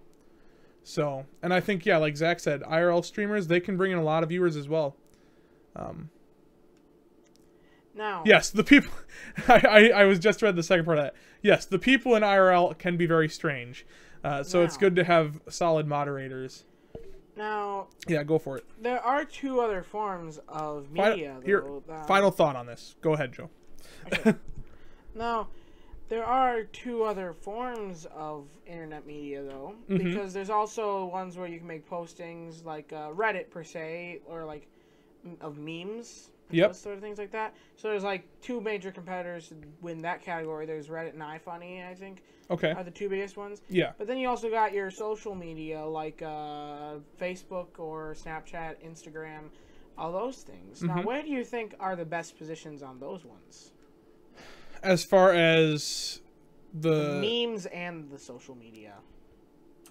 Speaker 1: So, and I think, yeah, like Zach said, IRL streamers, they can bring in a lot of viewers as well.
Speaker 2: Now,
Speaker 1: yes, the people, I was just read the second part of that. Yes, the people in IRL can be very strange. So it's good to have solid moderators.
Speaker 2: Now,
Speaker 1: yeah, go for it.
Speaker 2: There are two other forms of media.
Speaker 1: Final thought on this. Go ahead, Joe.
Speaker 2: Okay. Now, there are two other forms of internet media, though, because there's also ones where you can make postings, like Reddit, per se, or, like, of memes, those sort of things like that. So there's, like, two major competitors to win that category. There's Reddit and iFunny, I think, are the two biggest ones.
Speaker 1: Yeah.
Speaker 2: But then you also got your social media, like Facebook or Snapchat, Instagram, all those things. Now, where do you think are the best positions on those ones?
Speaker 1: As far as the
Speaker 2: memes and the social media.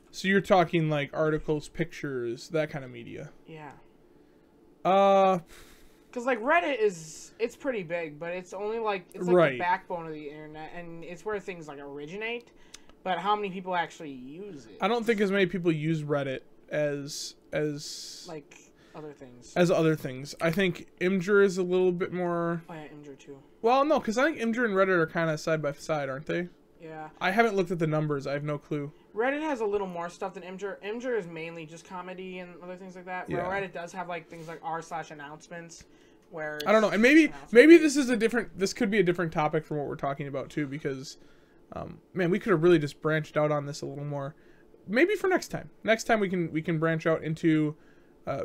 Speaker 1: So you're talking like articles, pictures, that kind of media.
Speaker 2: Yeah. Because like Reddit it's pretty big, but it's only like it's like the backbone of the internet, and it's where things like originate. But how many people actually use it?
Speaker 1: I don't think as many people use Reddit as
Speaker 2: like other things.
Speaker 1: As other things. I think Imgur is a little bit more.
Speaker 2: Oh yeah, Imgur too.
Speaker 1: Well, no, because I think Imgur and Reddit are kind of side by side, aren't they?
Speaker 2: Yeah.
Speaker 1: I haven't looked at the numbers. I have no clue.
Speaker 2: Reddit has a little more stuff than Imgur. Imgur is mainly just comedy and other things like that. Where Reddit does have like things like r/announcements, where
Speaker 1: I don't know, and maybe this is a different. This could be a different topic from what we're talking about too, because, man, we could have really just branched out on this a little more. Maybe for next time. Next time we can branch out into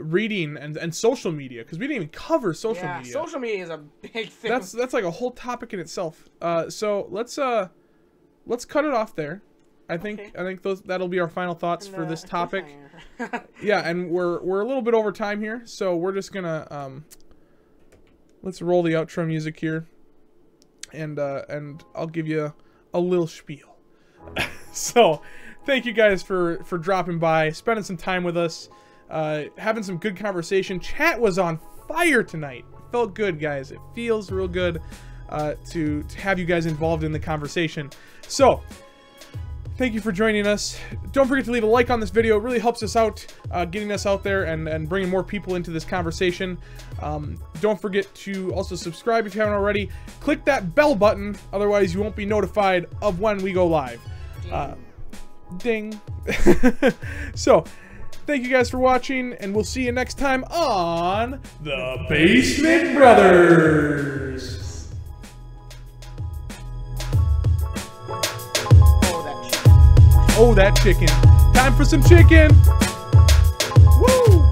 Speaker 1: reading and social media, because we didn't even cover social media.
Speaker 2: Yeah, social media is a big thing.
Speaker 1: That's like a whole topic in itself. So let's cut it off there. I think that'll be our final thoughts for this topic. Yeah, and we're a little bit over time here, so we're just gonna let's roll the outro music here, and I'll give you a little spiel. So thank you guys for dropping by, spending some time with us, having some good conversation. Chat was on fire tonight. It felt good, guys. It feels real good to have you guys involved in the conversation. So thank you for joining us. Don't forget to leave a like on this video. It really helps us out, getting us out there and bringing more people into this conversation. Don't forget to also subscribe if you haven't already. Click that bell button, otherwise you won't be notified of when we go live. Ding. So, thank you guys for watching, and we'll see you next time on The Basement Brothers. Oh, that chicken. Time for some chicken. Woo!